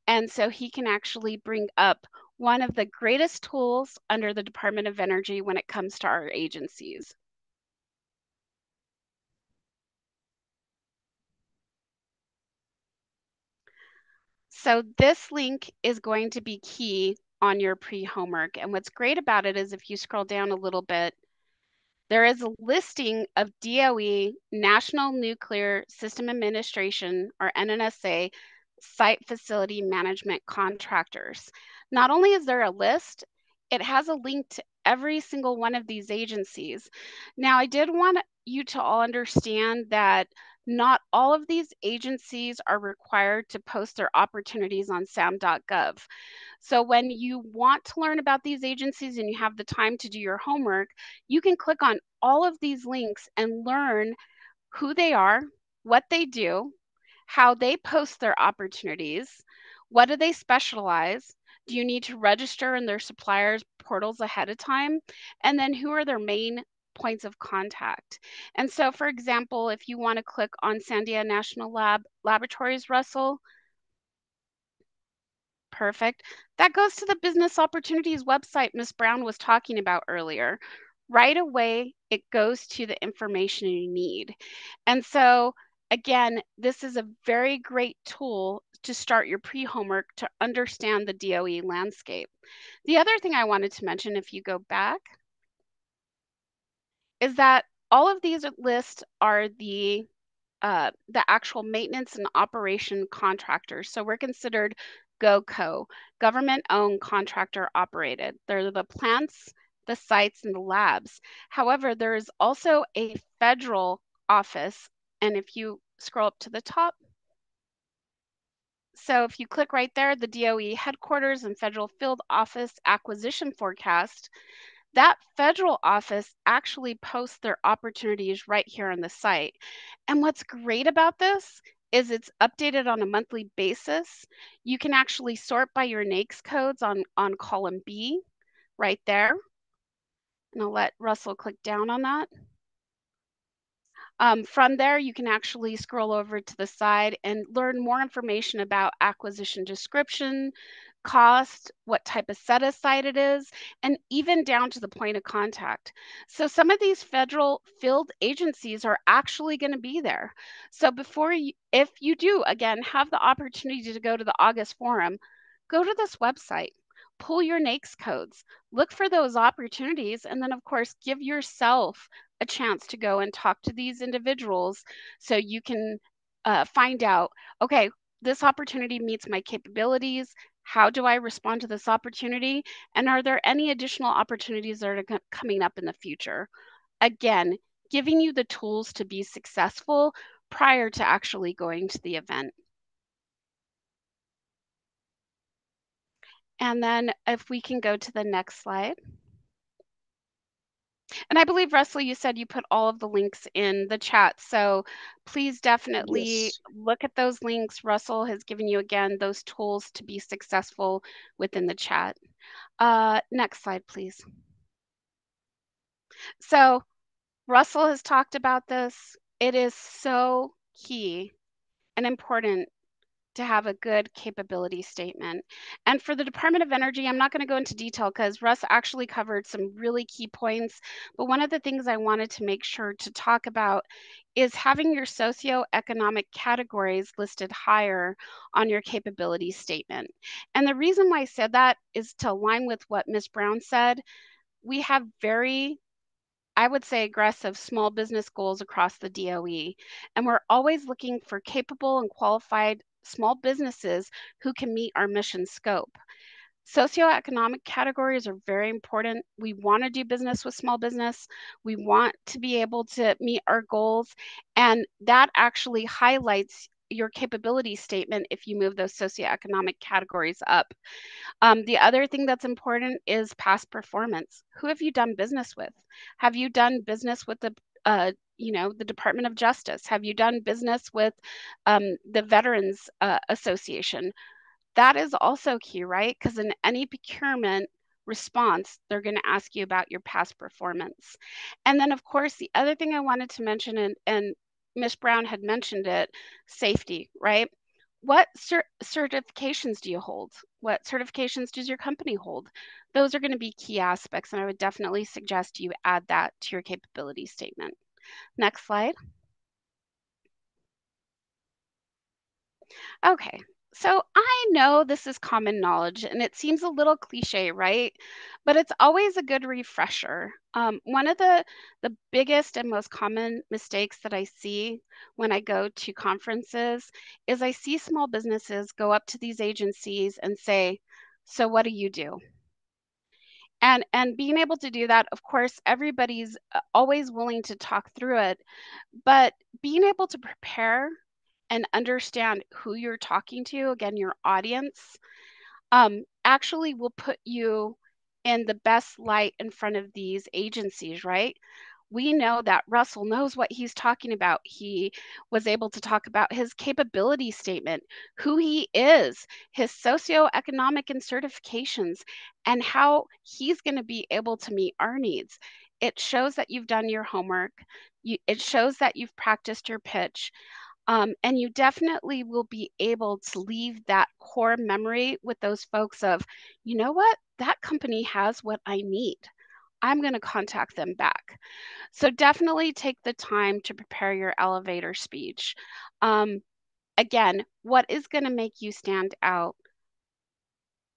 and so he can actually bring up one of the greatest tools under the Department of Energy when it comes to our agencies. So this link is going to be key on your pre-homework. And what's great about it is if you scroll down a little bit, there is a listing of DOE National Nuclear System Administration, or NNSA, site facility management contractors. Not only is there a list, it has a link to every single one of these agencies. Now, I did want you to all understand that not all of these agencies are required to post their opportunities on sam.gov. So when you want to learn about these agencies and you have the time to do your homework, you can click on all of these links and learn who they are, what they do, how they post their opportunities, what do they specialize, do you need to register in their suppliers portals ahead of time, and then who are their main points of contact. And so, for example, if you want to click on Sandia National Laboratories, Russell, perfect. That goes to the business opportunities website Ms. Brown was talking about earlier. Right away, it goes to the information you need. And so, again, this is a very great tool to start your pre-homework to understand the DOE landscape. The other thing I wanted to mention, if you go back, is that all of these lists are the actual maintenance and operation contractors. So we're considered GOCO, government-owned, contractor-operated. They're the plants, the sites, and the labs. However, there is also a federal office, and if you scroll up to the top, so if you click right there, the DOE headquarters and federal field office acquisition forecast, that federal office actually posts their opportunities right here on the site. And what's great about this is it's updated on a monthly basis. You can actually sort by your NAICS codes on column B right there. And I'll let Russell click down on that. From there, you can actually scroll over to the side and learn more information about acquisition description, cost, what type of set aside it is, and even down to the point of contact. So some of these federal field agencies are actually going to be there. So before you, if you do, again, have the opportunity to go to the August forum, go to this website. Pull your NAICS codes, look for those opportunities, and then, of course, give yourself a chance to go and talk to these individuals so you can find out, okay, this opportunity meets my capabilities. How do I respond to this opportunity? And are there any additional opportunities that are coming up in the future? Again, giving you the tools to be successful prior to actually going to the event. And then if we can go to the next slide. And I believe, Russell, you said you put all of the links in the chat. So please definitely look at those links. Russell has given you, again, those tools to be successful within the chat. Next slide, please. So Russell has talked about this. It is so key and important to have a good capability statement. And for the Department of Energy, I'm not going to go into detail because Russ actually covered some really key points. But one of the things I wanted to make sure to talk about is having your socioeconomic categories listed higher on your capability statement. And the reason why I said that is to align with what Ms. Brown said. We have very, I would say, aggressive small business goals across the DOE. And we're always looking for capable and qualified small businesses who can meet our mission scope. Socioeconomic categories are very important. We want to do business with small business. We want to be able to meet our goals. And that actually highlights your capability statement if you move those socioeconomic categories up. The other thing that's important is past performance. Who have you done business with? Have you done business with the the Department of Justice? Have you done business with the Veterans Association? That is also key, right? Because in any procurement response, they're going to ask you about your past performance. And then, of course, the other thing I wanted to mention, and Ms. Brown had mentioned it, safety, right? What certifications do you hold? What certifications does your company hold? Those are going to be key aspects, and I would definitely suggest you add that to your capability statement. Next slide. Okay, so I know this is common knowledge and it seems a little cliche, right? But it's always a good refresher. One of the biggest and most common mistakes that I see when I go to conferences is I see small businesses go up to these agencies and say, so what do you do? And being able to do that, of course, everybody's always willing to talk through it, but being able to prepare and understand who you're talking to, again, your audience, actually will put you in the best light in front of these agencies, right? We know that Russell knows what he's talking about. He was able to talk about his capability statement, who he is, his socioeconomic and certifications, and how he's going to be able to meet our needs. It shows that you've done your homework. It shows that you've practiced your pitch. And you definitely will be able to leave that core memory with those folks of, you know what, that company has what I need. I'm going to contact them back. So definitely take the time to prepare your elevator speech. Again, what is going to make you stand out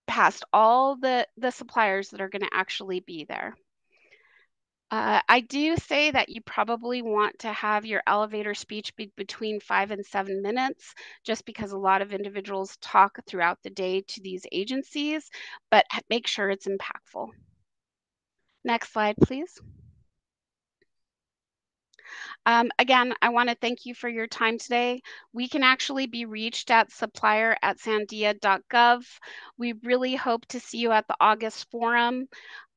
past all the suppliers that are going to actually be there? I do say that you probably want to have your elevator speech be between 5 and 7 minutes, just because a lot of individuals talk throughout the day to these agencies, but make sure it's impactful. Next slide, please. Again, I want to thank you for your time today. We can actually be reached at supplier@sandia.gov. We really hope to see you at the August forum.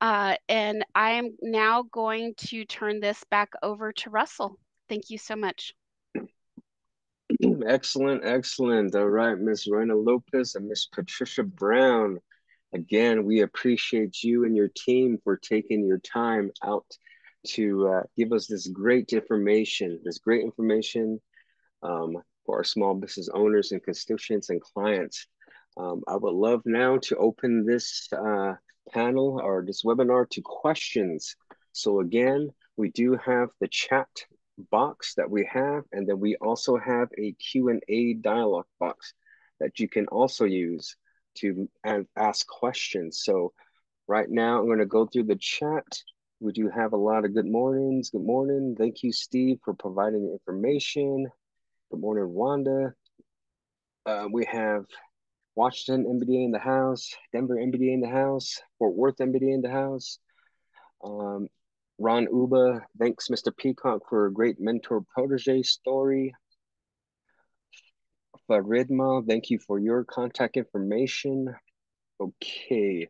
And I am now going to turn this back over to Russell. Thank you so much. Excellent, excellent. All right, Ms. Royina Lopez and Ms. Patricia Brown. Again, we appreciate you and your team for taking your time out to give us this great information, for our small business owners and constituents and clients. I would love now to open this panel or this webinar to questions. So again, we do have the chat box that we have, and then we also have a Q&A dialog box that you can also use to ask questions. So right now I'm going to go through the chat. We do have a lot of good mornings. Good morning. Thank you, Steve, for providing the information. Good morning, Wanda. We have Washington MBDA in the house, Denver MBDA in the house, Fort Worth MBDA in the house. Ron Uba, thanks Mr. Peacock for a great mentor protege story. Faridma, thank you for your contact information. Okay.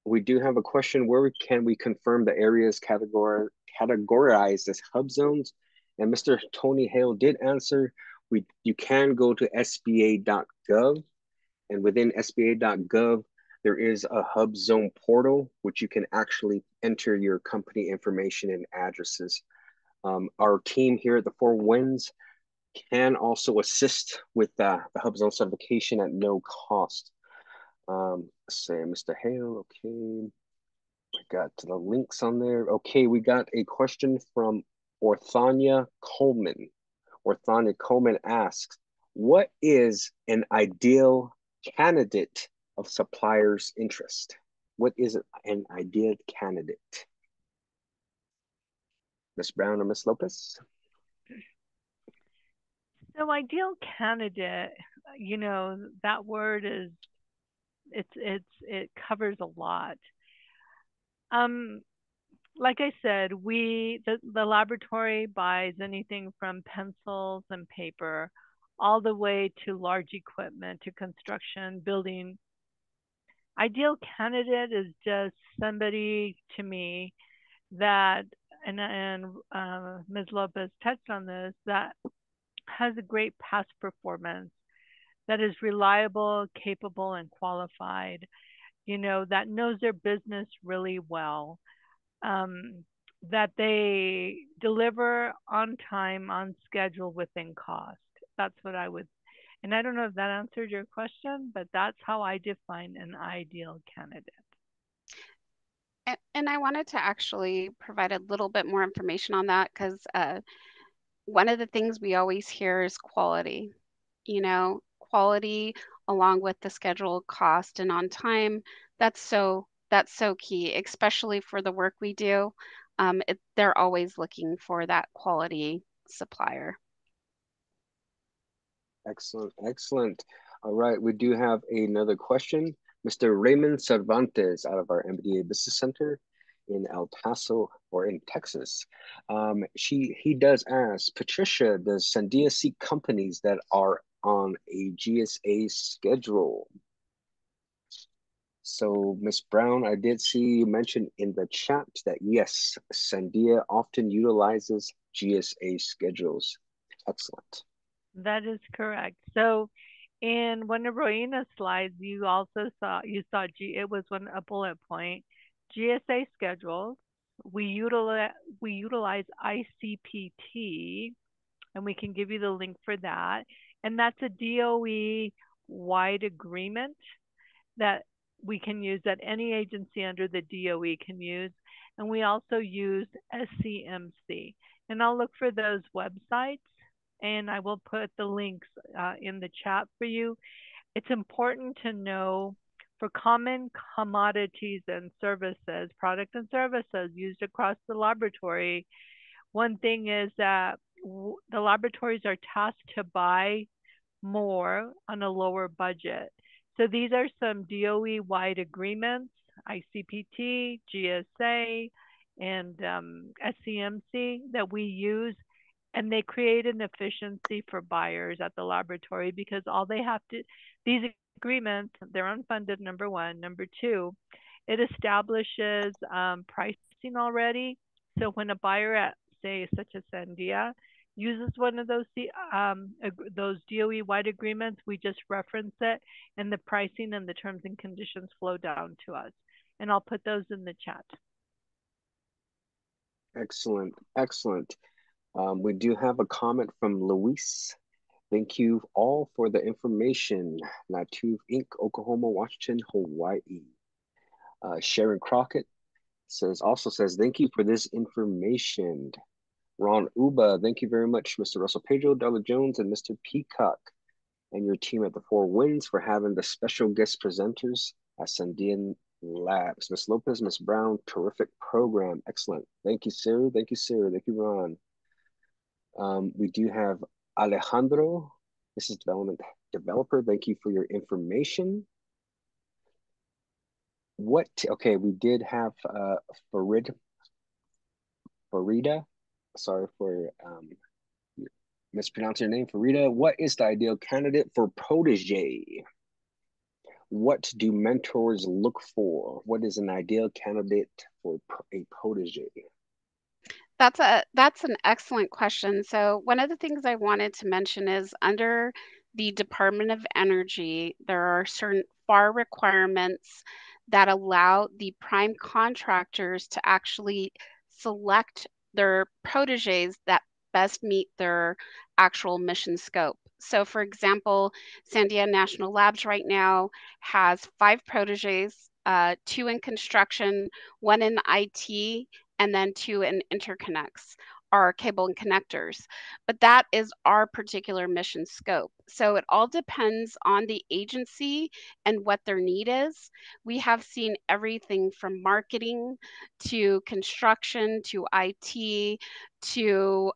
We do have a question, where can we confirm the areas categorized as hub zones? And Mr. Tony Hale did answer, you can go to sba.gov, and within sba.gov, there is a hub zone portal, which you can actually enter your company information and addresses. Our team here at the Four Winds can also assist with the hub zone certification at no cost. Say Mr. Hale, okay. I got the links on there. Okay, we got a question from Orthania Coleman. Orthania Coleman asks, what is an ideal candidate of supplier's interest? What is an ideal candidate? Ms. Brown or Ms. Lopez? So ideal candidate, you know, that word is, it covers a lot. Like I said, the laboratory buys anything from pencils and paper all the way to large equipment, to construction, building. Ideal candidate is just somebody, to me, that, and Ms. Lopez touched on this, that has a great past performance, that is reliable, capable, and qualified, you know, that knows their business really well, that they deliver on time, on schedule, within cost. That's what I would, and I don't know if that answered your question, but that's how I define an ideal candidate. And I wanted to actually provide a little bit more information on that, because one of the things we always hear is quality. You know, quality along with the schedule, cost, and on time. That's so key, especially for the work we do. They're always looking for that quality supplier. Excellent, excellent. All right, we do have another question. Mr. Raymond Cervantes out of our MBDA Business Center in El Paso, or in Texas. He does ask, Patricia, does Sandia seek companies that are on a GSA schedule? So Ms. Brown, I did see you mention in the chat that yes, Sandia often utilizes GSA schedules. Excellent. That is correct. So in one of Royina's slides, you also saw, it was a bullet point, GSA schedules. We utilize ICPT, and we can give you the link for that. And that's a DOE wide agreement that we can use, that any agency under the DOE can use. And we also use SCMC. And I'll look for those websites, and I will put the links in the chat for you. It's important to know For common commodities and services, products and services used across the laboratory, one thing is that the laboratories are tasked to buy more on a lower budget. So these are some DOE-wide agreements, ICPT, GSA, and SCMC that we use, and they create an efficiency for buyers at the laboratory because all they have to, these agreements, they're unfunded, number one. Number two, it establishes pricing already. So when a buyer at, say, such as Sandia, uses one of those DOE-wide agreements, we just reference it, and the pricing and the terms and conditions flow down to us. And I'll put those in the chat. Excellent, excellent. We do have a comment from Luis. Thank you all for the information. Natuve Inc., Oklahoma, Washington, Hawaii. Sharon Crockett also says, thank you for this information. Ron Uba, thank you very much, Mr. Russell Pedro, Darla Jones, and Mr. Peacock, and your team at the Four Winds for having the special guest presenters at Sandia Labs. Ms. Lopez, Ms. Brown, terrific program. Excellent. Thank you, sir. Thank you, sir. Thank you, Ron. We do have Alejandro, business development developer. Thank you for your information. Okay, we did have Farida. Sorry for mispronouncing your name, Farida. What is the ideal candidate for Protege? What do mentors look for? What is an ideal candidate for a Protege? That's an excellent question. So one of the things I wanted to mention is under the Department of Energy, there are certain FAR requirements that allow the prime contractors to actually select their proteges that best meet their actual mission scope. So for example, Sandia National Labs right now has 5 proteges, 2 in construction, 1 in IT, and then 2 in interconnects, our cable and connectors. But that is our particular mission scope. So it all depends on the agency and what their need is. We have seen everything from marketing to construction to IT to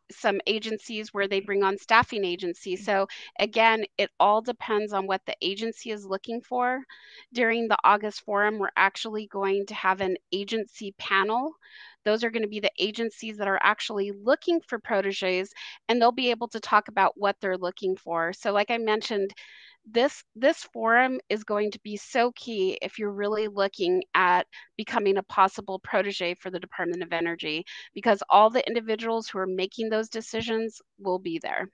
some agencies where they bring on staffing agencies. So again, it all depends on what the agency is looking for. During the August forum, we're actually going to have an agency panel. Those are going to be the agencies that are actually looking for proteges, and they'll be able to talk about what they're looking for. So like I mentioned, this forum is going to be so key if you're really looking at becoming a possible protege for the Department of Energy, because all the individuals who are making those decisions will be there.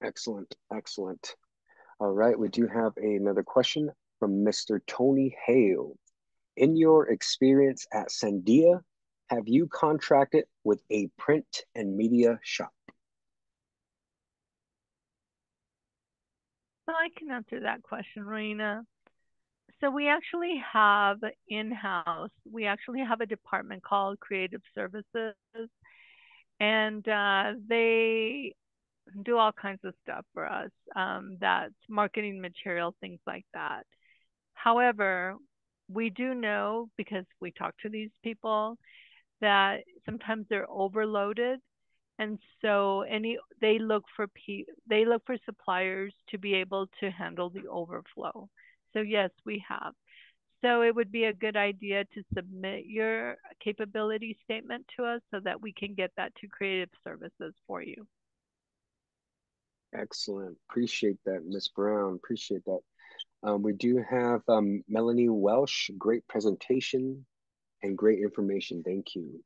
Excellent, excellent. All right, we do have another question from Mr. Tony Hale. In your experience at Sandia, have you contracted with a print and media shop? So I can answer that question, Royina. So we actually have in-house, we actually have a department called Creative Services, and they do all kinds of stuff for us. That's marketing material, things like that. However, we do know, because we talk to these people, that sometimes they're overloaded, and so they look for suppliers to be able to handle the overflow. So yes, we have. So it would be a good idea to submit your capability statement to us so that we can get that to Creative Services for you. Excellent. Appreciate that, Ms. Brown. Appreciate that. We do have Melanie Welsh. Great presentation and great information. Thank you.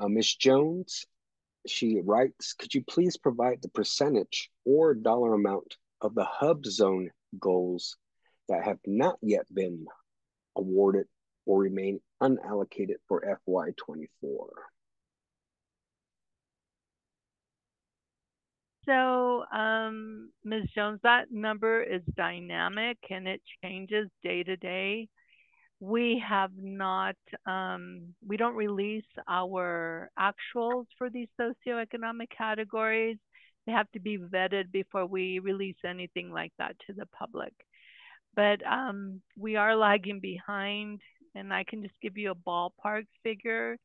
Ms. Jones, she writes, could you please provide the percentage or dollar amount of the hub zone goals that have not yet been awarded or remain unallocated for FY24? So, Ms. Jones, that number is dynamic and it changes day to day. We have not, we don't release our actuals for these socioeconomic categories. They have to be vetted before we release anything like that to the public. but we are lagging behind, and I can just give you a ballpark figure.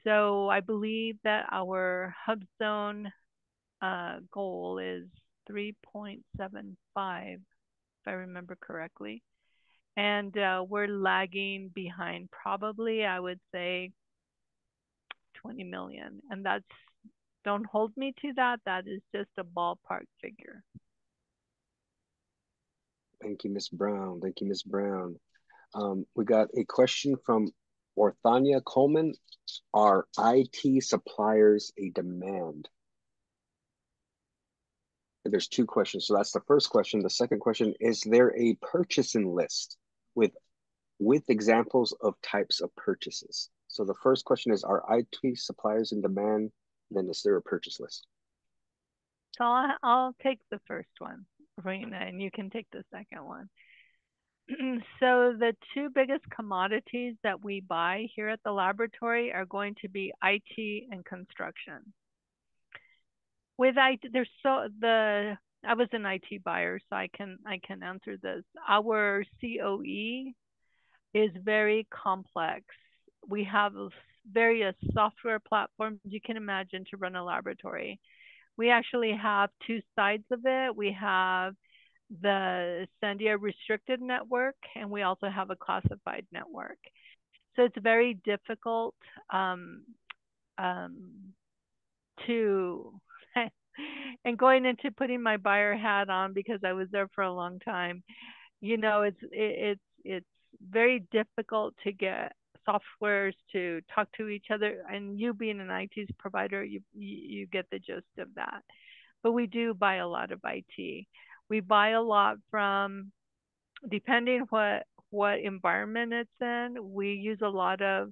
So I believe that our hub zone goal is 3.75, if I remember correctly. And we're lagging behind probably, I would say, 20 million. And that's, don't hold me to that. That is just a ballpark figure. Thank you, Ms. Brown. Thank you, Ms. Brown. We got a question from Orthania Coleman. Are IT suppliers a demand? There's two questions. So that's the first question. The second question, is there a purchasing list with examples of types of purchases? So the first question is, are IT suppliers in demand? Then is there a purchase list? So I'll take the first one, Royina, and you can take the second one. So the two biggest commodities that we buy here at the laboratory are going to be IT and construction. With IT, I was an IT buyer, so I can answer this. Our COE is very complex. We have various software platforms you can imagine to run a laboratory. We actually have two sides of it. We have the Sandia restricted network, and we also have a classified network. So it's very difficult to, and going into putting my buyer hat on because I was there for a long time, you know, it's very difficult to get softwares to talk to each other. And you being an IT provider, you get the gist of that. But we do buy a lot of IT. We buy a lot from, depending what environment it's in, we use a lot of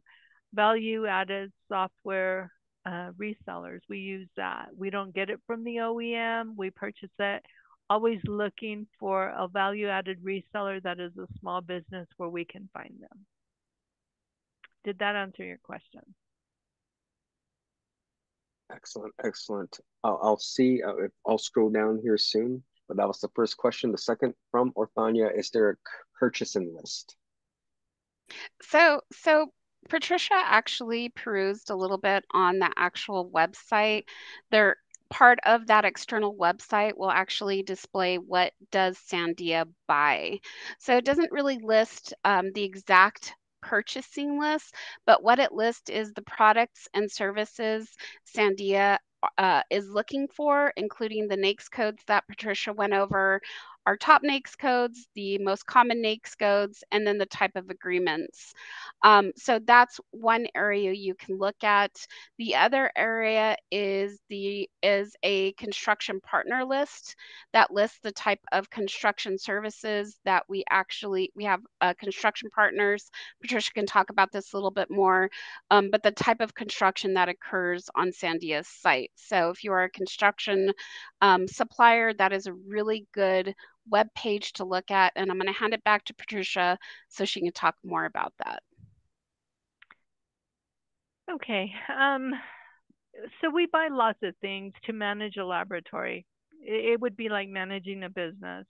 value added software resellers. We use that. We don't get it from the OEM. We purchase it, always looking for a value added reseller that is a small business where we can find them. Did that answer your question? Excellent, excellent. I'll see if I'll scroll down here soon, but that was the first question. The second from Orthania, is there a purchasing list? So Patricia actually perused a little bit on the actual website. There, part of that external website will actually display what does Sandia buy. So it doesn't really list the exact purchasing list, but what it lists is the products and services Sandia is looking for, including the NAICS codes that Patricia went over, our top NAICS codes, the most common NAICS codes, and then the type of agreements. So that's one area you can look at. The other area is a construction partner list that lists the type of construction services that we have construction partners. Patricia can talk about this a little bit more, but the type of construction that occurs on Sandia's site. So if you are a construction supplier, that is a really good web page to look at, and I'm going to hand it back to Patricia so she can talk more about that. Okay. So we buy lots of things to manage a laboratory. It would be like managing a business,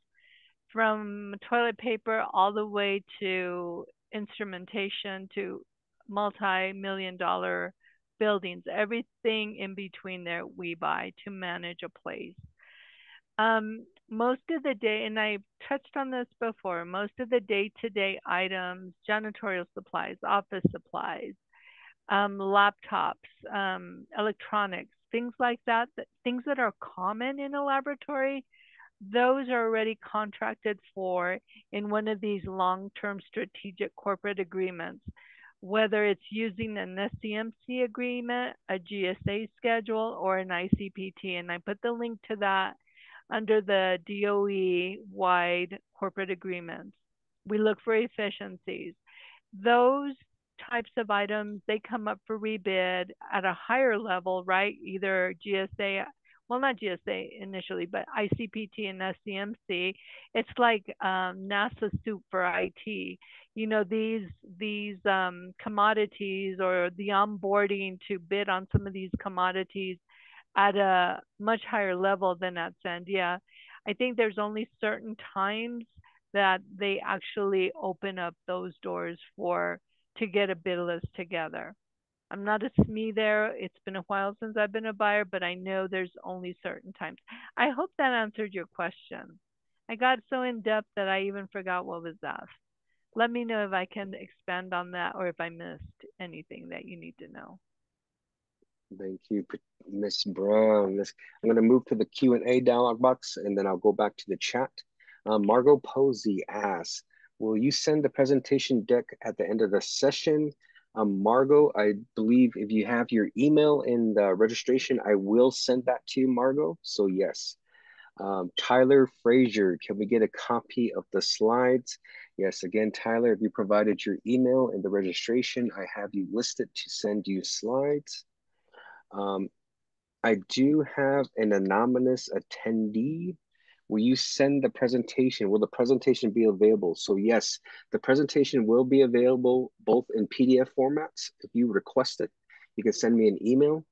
from toilet paper all the way to instrumentation to multi-million-dollar buildings. Everything in between there we buy to manage a place. Most of the day, and I touched on this before, most of the day-to-day items, janitorial supplies, office supplies, laptops, electronics, things like that, things that are common in a laboratory, those are already contracted for in one of these long-term strategic corporate agreements, whether it's using an SCMC agreement, a GSA schedule, or an ICPT. And I put the link to that under the DOE-wide corporate agreements. We look for efficiencies. Those types of items, they come up for rebid at a higher level, right? Either GSA, well, not GSA initially, but ICPT and SCMC. It's like NASA soup for IT. You know, these commodities, or the onboarding to bid on some of these commodities at a much higher level than at Sandia. I think there's only certain times that they actually open up those doors to get a bid list together. I'm not a SME there. It's been a while since I've been a buyer, but I know there's only certain times. I hope that answered your question. I got so in depth that I even forgot what was asked. Let me know if I can expand on that or if I missed anything that you need to know. Thank you, Ms. Brown. I'm going to move to the Q&A dialog box, and then I'll go back to the chat. Margot Posey asks, will you send the presentation deck at the end of the session? Margot, I believe if you have your email in the registration, I will send that to you, Margot. So yes. Tyler Frazier, can we get a copy of the slides? Yes, again, Tyler, if you provided your email in the registration, I have you listed to send you slides. I do have an anonymous attendee. Will you send the presentation? Will the presentation be available? So yes, the presentation will be available both in PDF formats. If you request it, you can send me an email.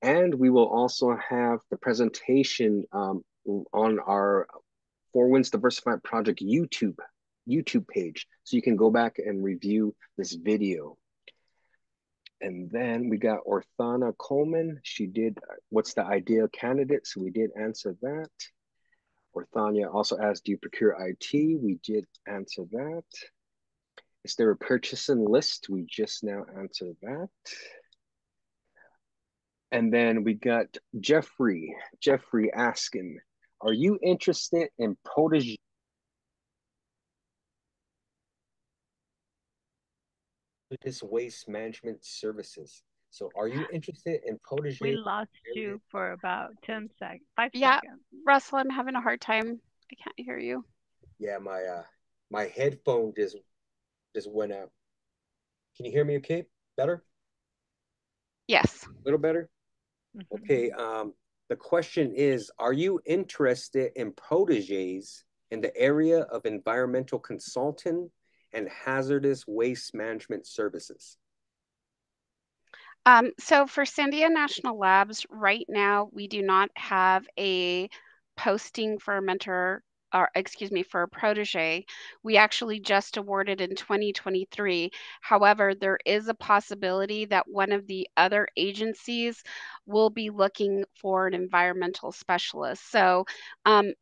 And we will also have the presentation on our Four Winds Diversified Project YouTube page. So you can go back and review this video. And then we got Orthana Coleman. She did, what's the ideal candidate? So we did answer that. Orthania also asked, do you procure IT? We did answer that. Is there a purchasing list? We just now answered that. And then we got Jeffrey asking, are you interested in Protege? This waste management services. So are you interested in Protege? We lost you for about 10 seconds, 5 Yeah, seconds. Russell, I'm having a hard time. I can't hear you. Yeah, my headphone just went out. Can you hear me okay? Better? Yes. A little better? Mm-hmm. Okay, the question is, are you interested in proteges in the area of environmental consulting and hazardous waste management services? So for Sandia National Labs, right now, we do not have a posting for a mentor, or excuse me, for a protege. We actually just awarded in 2023. However, there is a possibility that one of the other agencies will be looking for an environmental specialist. So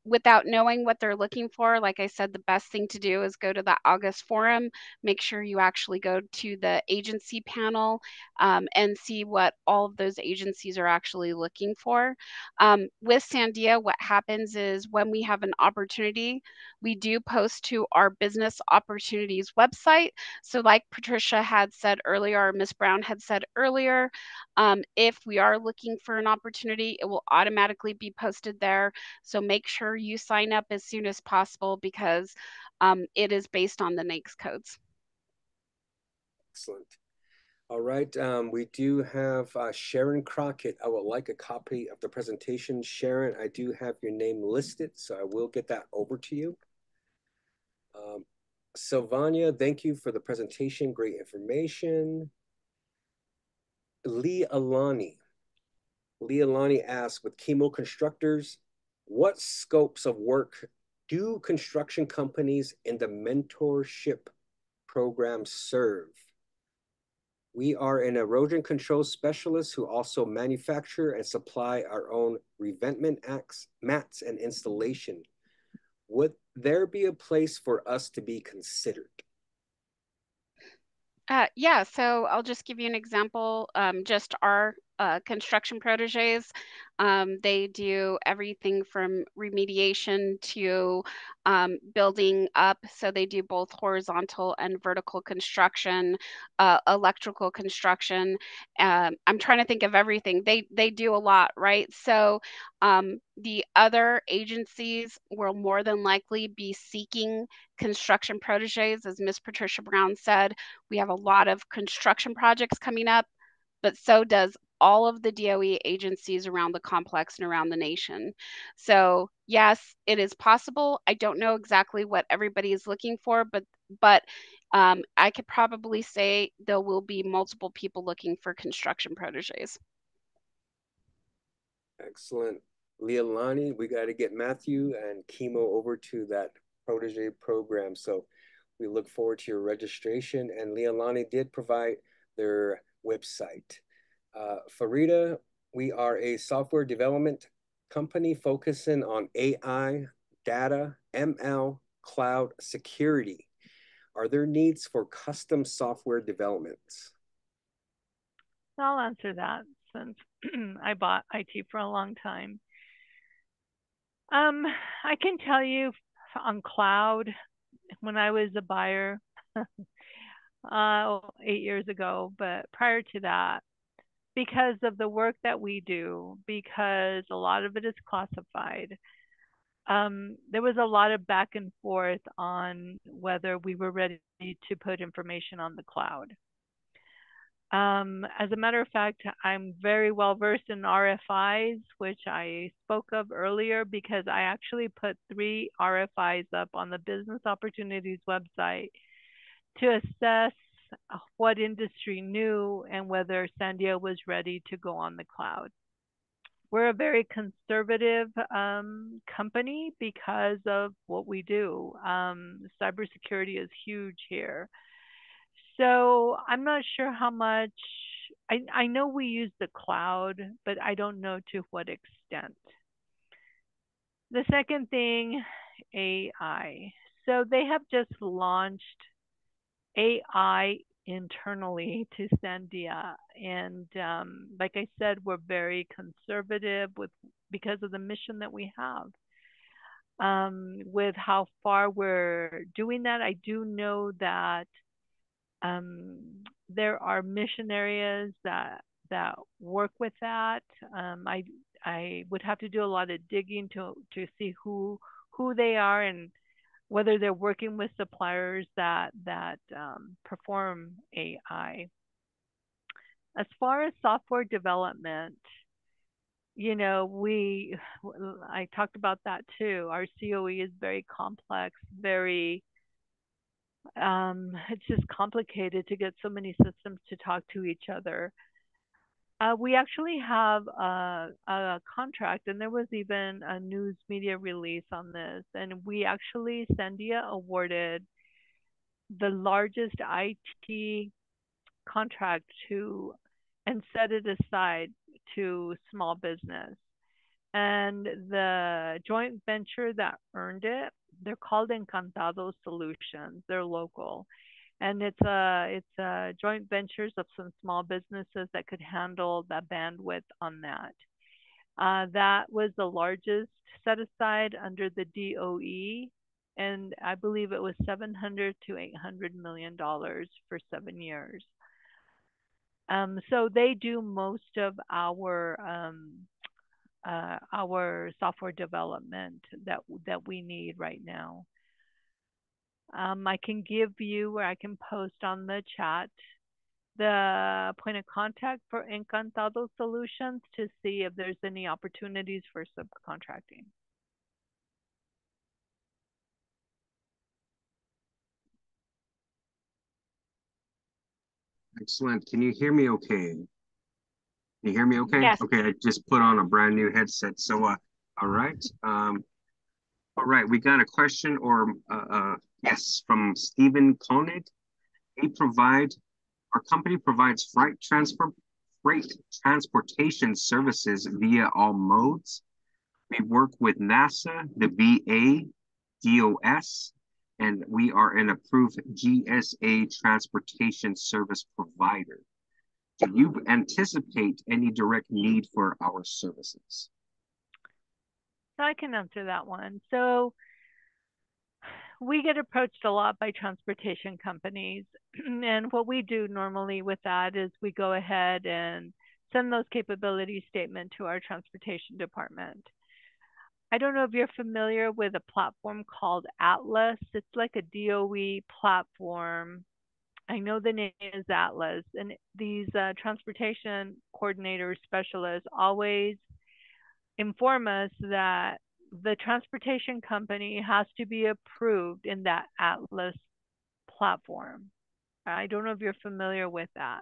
without knowing what they're looking for, like I said, the best thing to do is go to the August forum, make sure you actually go to the agency panel and see what all of those agencies are actually looking for. With Sandia, what happens is when we have an opportunity, we do post to our business opportunities website. So like Patricia had said earlier, or Ms. Brown had said earlier, if we are looking for an opportunity, it will automatically be posted there. So make sure you sign up as soon as possible because it is based on the NAICS codes. Excellent. All right, we do have Sharon Crockett. I would like a copy of the presentation. Sharon, I do have your name listed, so I will get that over to you. Sylvania, thank you for the presentation. Great information. Lee Alani asks, with chemo constructors, what scopes of work do construction companies in the mentorship program serve? We are an erosion control specialist who also manufacture and supply our own revetment mats and installation. Would there be a place for us to be considered? Yeah, so I'll just give you an example. Just our construction proteges, they do everything from remediation to building up. So they do both horizontal and vertical construction, electrical construction. I'm trying to think of everything. They do a lot, right? So the other agencies will more than likely be seeking construction proteges, as Ms. Patricia Brown said. We have a lot of construction projects coming up, but so does all of the DOE agencies around the complex and around the nation. So yes, it is possible. I don't know exactly what everybody is looking for, but I could probably say there will be multiple people looking for construction proteges. Excellent. Leilani, we got to get Matthew and Chemo over to that Protege program. So we look forward to your registration. And Leilani did provide their website. Farida, we are a software development company focusing on AI, data, ML, cloud security. Are there needs for custom software developments? I'll answer that since I bought IT for a long time. I can tell you on cloud, when I was a buyer 8 years ago, but prior to that, because of the work that we do, because a lot of it is classified, there was a lot of back and forth on whether we were ready to put information on the cloud. As a matter of fact, I'm very well versed in RFIs, which I spoke of earlier, because I actually put 3 RFIs up on the Business Opportunities website to assess what industry knew and whether Sandia was ready to go on the cloud. We're a very conservative company because of what we do. Cybersecurity is huge here. So I'm not sure how much, I know we use the cloud, but I don't know to what extent. The second thing, AI. So they have just launched AI internally to Sandia. And like I said, we're very conservative because of the mission that we have. With how far we're doing that, I do know that there are mission areas that work with that. I would have to do a lot of digging to see who they are and whether they're working with suppliers that perform AI. As far as software development, I talked about that too. Our COE is very complex, very it's just complicated to get so many systems to talk to each other. We actually have a contract, and there was even a news media release on this. And we actually, Sandia awarded the largest IT contract and set it aside to small business. And the joint venture that earned it, they're called Encantado Solutions. They're local. And it's a joint ventures of some small businesses that could handle the bandwidth on that. That was the largest set aside under the DOE, and I believe it was $700 to $800 million for 7 years. So they do most of our software development that we need right now. I can give you, or I can post on the chat, the point of contact for Encantado Solutions to see if there's any opportunities for subcontracting. Excellent. Can you hear me okay? Can you hear me okay? Yes. Okay, I just put on a brand new headset. So, all right. All right, we got a question yes, from Stephen Koenig. Our company provides freight transportation services via all modes. We work with NASA, the VA, DOS, and we are an approved GSA transportation service provider. Do you anticipate any direct need for our services? I can answer that one. So we get approached a lot by transportation companies. And what we do normally with that is we go ahead and send those capability statements to our transportation department. I don't know if you're familiar with a platform called Atlas. It's like a DOE platform. I know the name is Atlas. And these transportation coordinators, specialists always inform us that the transportation company has to be approved in that Atlas platform. I don't know if you're familiar with that.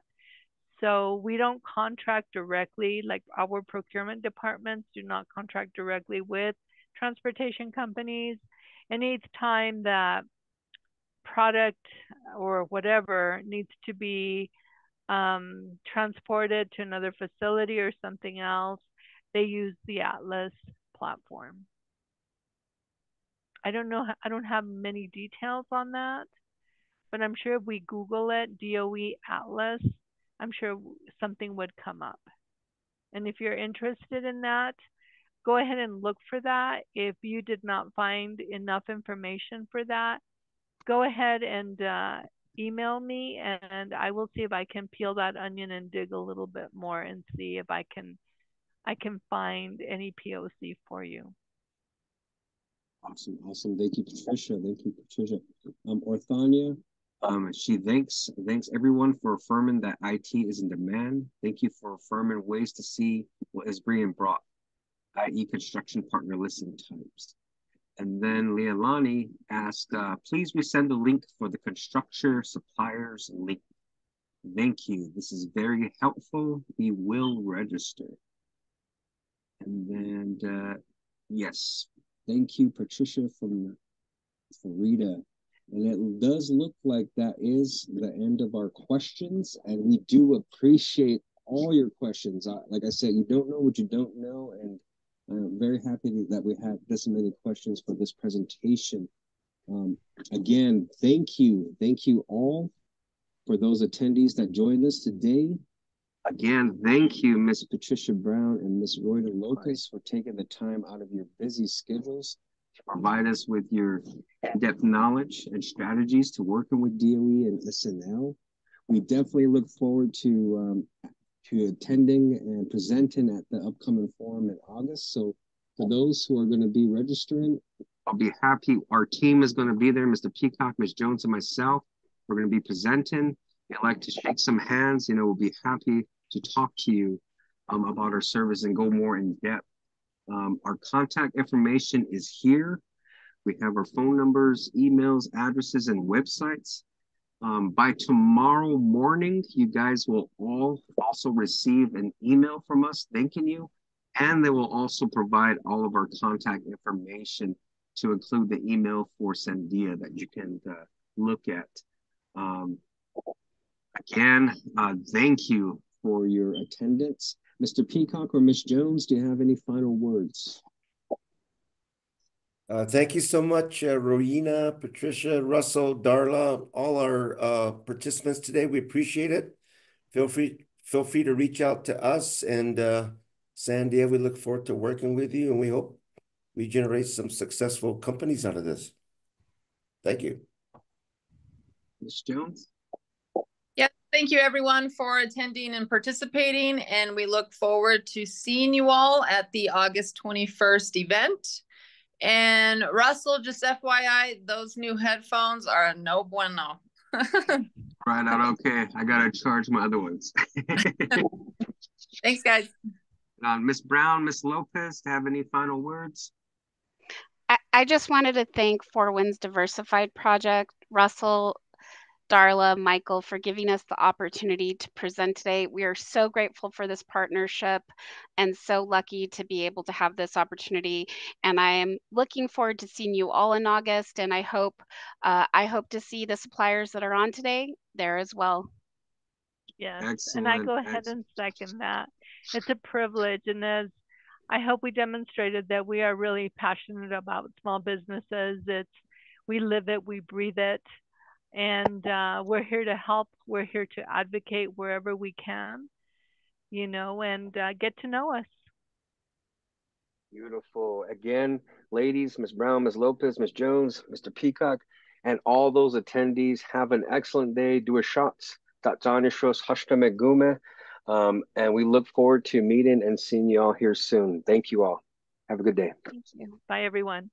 So we don't contract directly, like our procurement departments do not contract directly with transportation companies. any time that product or whatever needs to be transported to another facility or something else, they use the Atlas platform. I don't know, I don't have many details on that, but I'm sure if we Google it, DOE Atlas, I'm sure something would come up. And if you're interested in that, go ahead and look for that. If you did not find enough information for that, go ahead and email me, and I will see if I can peel that onion and dig a little bit more and see if I can find any POC for you. Awesome, awesome. Thank you, Patricia. Thank you, Patricia. Orthania, she thanks everyone for affirming that IT is in demand. Thank you for affirming ways to see what is being brought, i.e. construction partner listing types. And then Leilani asked, please resend the link for the construction suppliers link. Thank you. This is very helpful. We will register. And then, yes, thank you, Patricia, for Rita. And it does look like that is the end of our questions. And we do appreciate all your questions. Like I said, you don't know what you don't know. And I'm very happy that we had this many questions for this presentation. Again, thank you. Thank you all for those attendees that joined us today. Again, thank you, Ms. Patricia Brown and Ms. Royina Lopez, for taking the time out of your busy schedules to provide us with your in-depth knowledge and strategies to working with DOE and SNL. We definitely look forward to attending and presenting at the upcoming forum in August. So for those who are going to be registering, I'll be happy. Our team is going to be there, Mr. Peacock, Ms. Jones, and myself. We're going to be presenting. I'd like to shake some hands. You know, we'll be happy to talk to you about our service and go more in depth. Our contact information is here. We have our phone numbers, emails, addresses, and websites. By tomorrow morning, you guys will all also receive an email from us thanking you, and they will also provide all of our contact information to include the email for Sandia that you can look at. Again, thank you for your attendance. Mr. Peacock or Ms. Jones, do you have any final words? Thank you so much, Royina, Patricia, Russell, Darla, all our participants today. We appreciate it. Feel free to reach out to us, and Sandia, we look forward to working with you, and we hope we generate some successful companies out of this. Thank you. Ms. Jones? Yes, thank you everyone for attending and participating, and we look forward to seeing you all at the August 21st event. And Russell, just FYI, those new headphones are a no bueno. Right out, okay. I gotta charge my other ones. Thanks, guys. Ms. Brown, Ms. Lopez, have any final words? I just wanted to thank Four Winds Diversified Project, Russell, Darla, Michael, for giving us the opportunity to present today. We are so grateful for this partnership and so lucky to be able to have this opportunity. And I am looking forward to seeing you all in August. And I hope to see the suppliers that are on today there as well. Yes, Excellent. And I go ahead and second that. It's a privilege, and as I hope we demonstrated that we are really passionate about small businesses. We live it, we breathe it. And we're here to help. We're here to advocate wherever we can, you know, and get to know us. Beautiful. Again, ladies, Ms. Brown, Ms. Lopez, Ms. Jones, Mr. Peacock, and all those attendees, have an excellent day. Do a shots. And we look forward to meeting and seeing you all here soon. Thank you all. Have a good day. Thank you. Bye, everyone.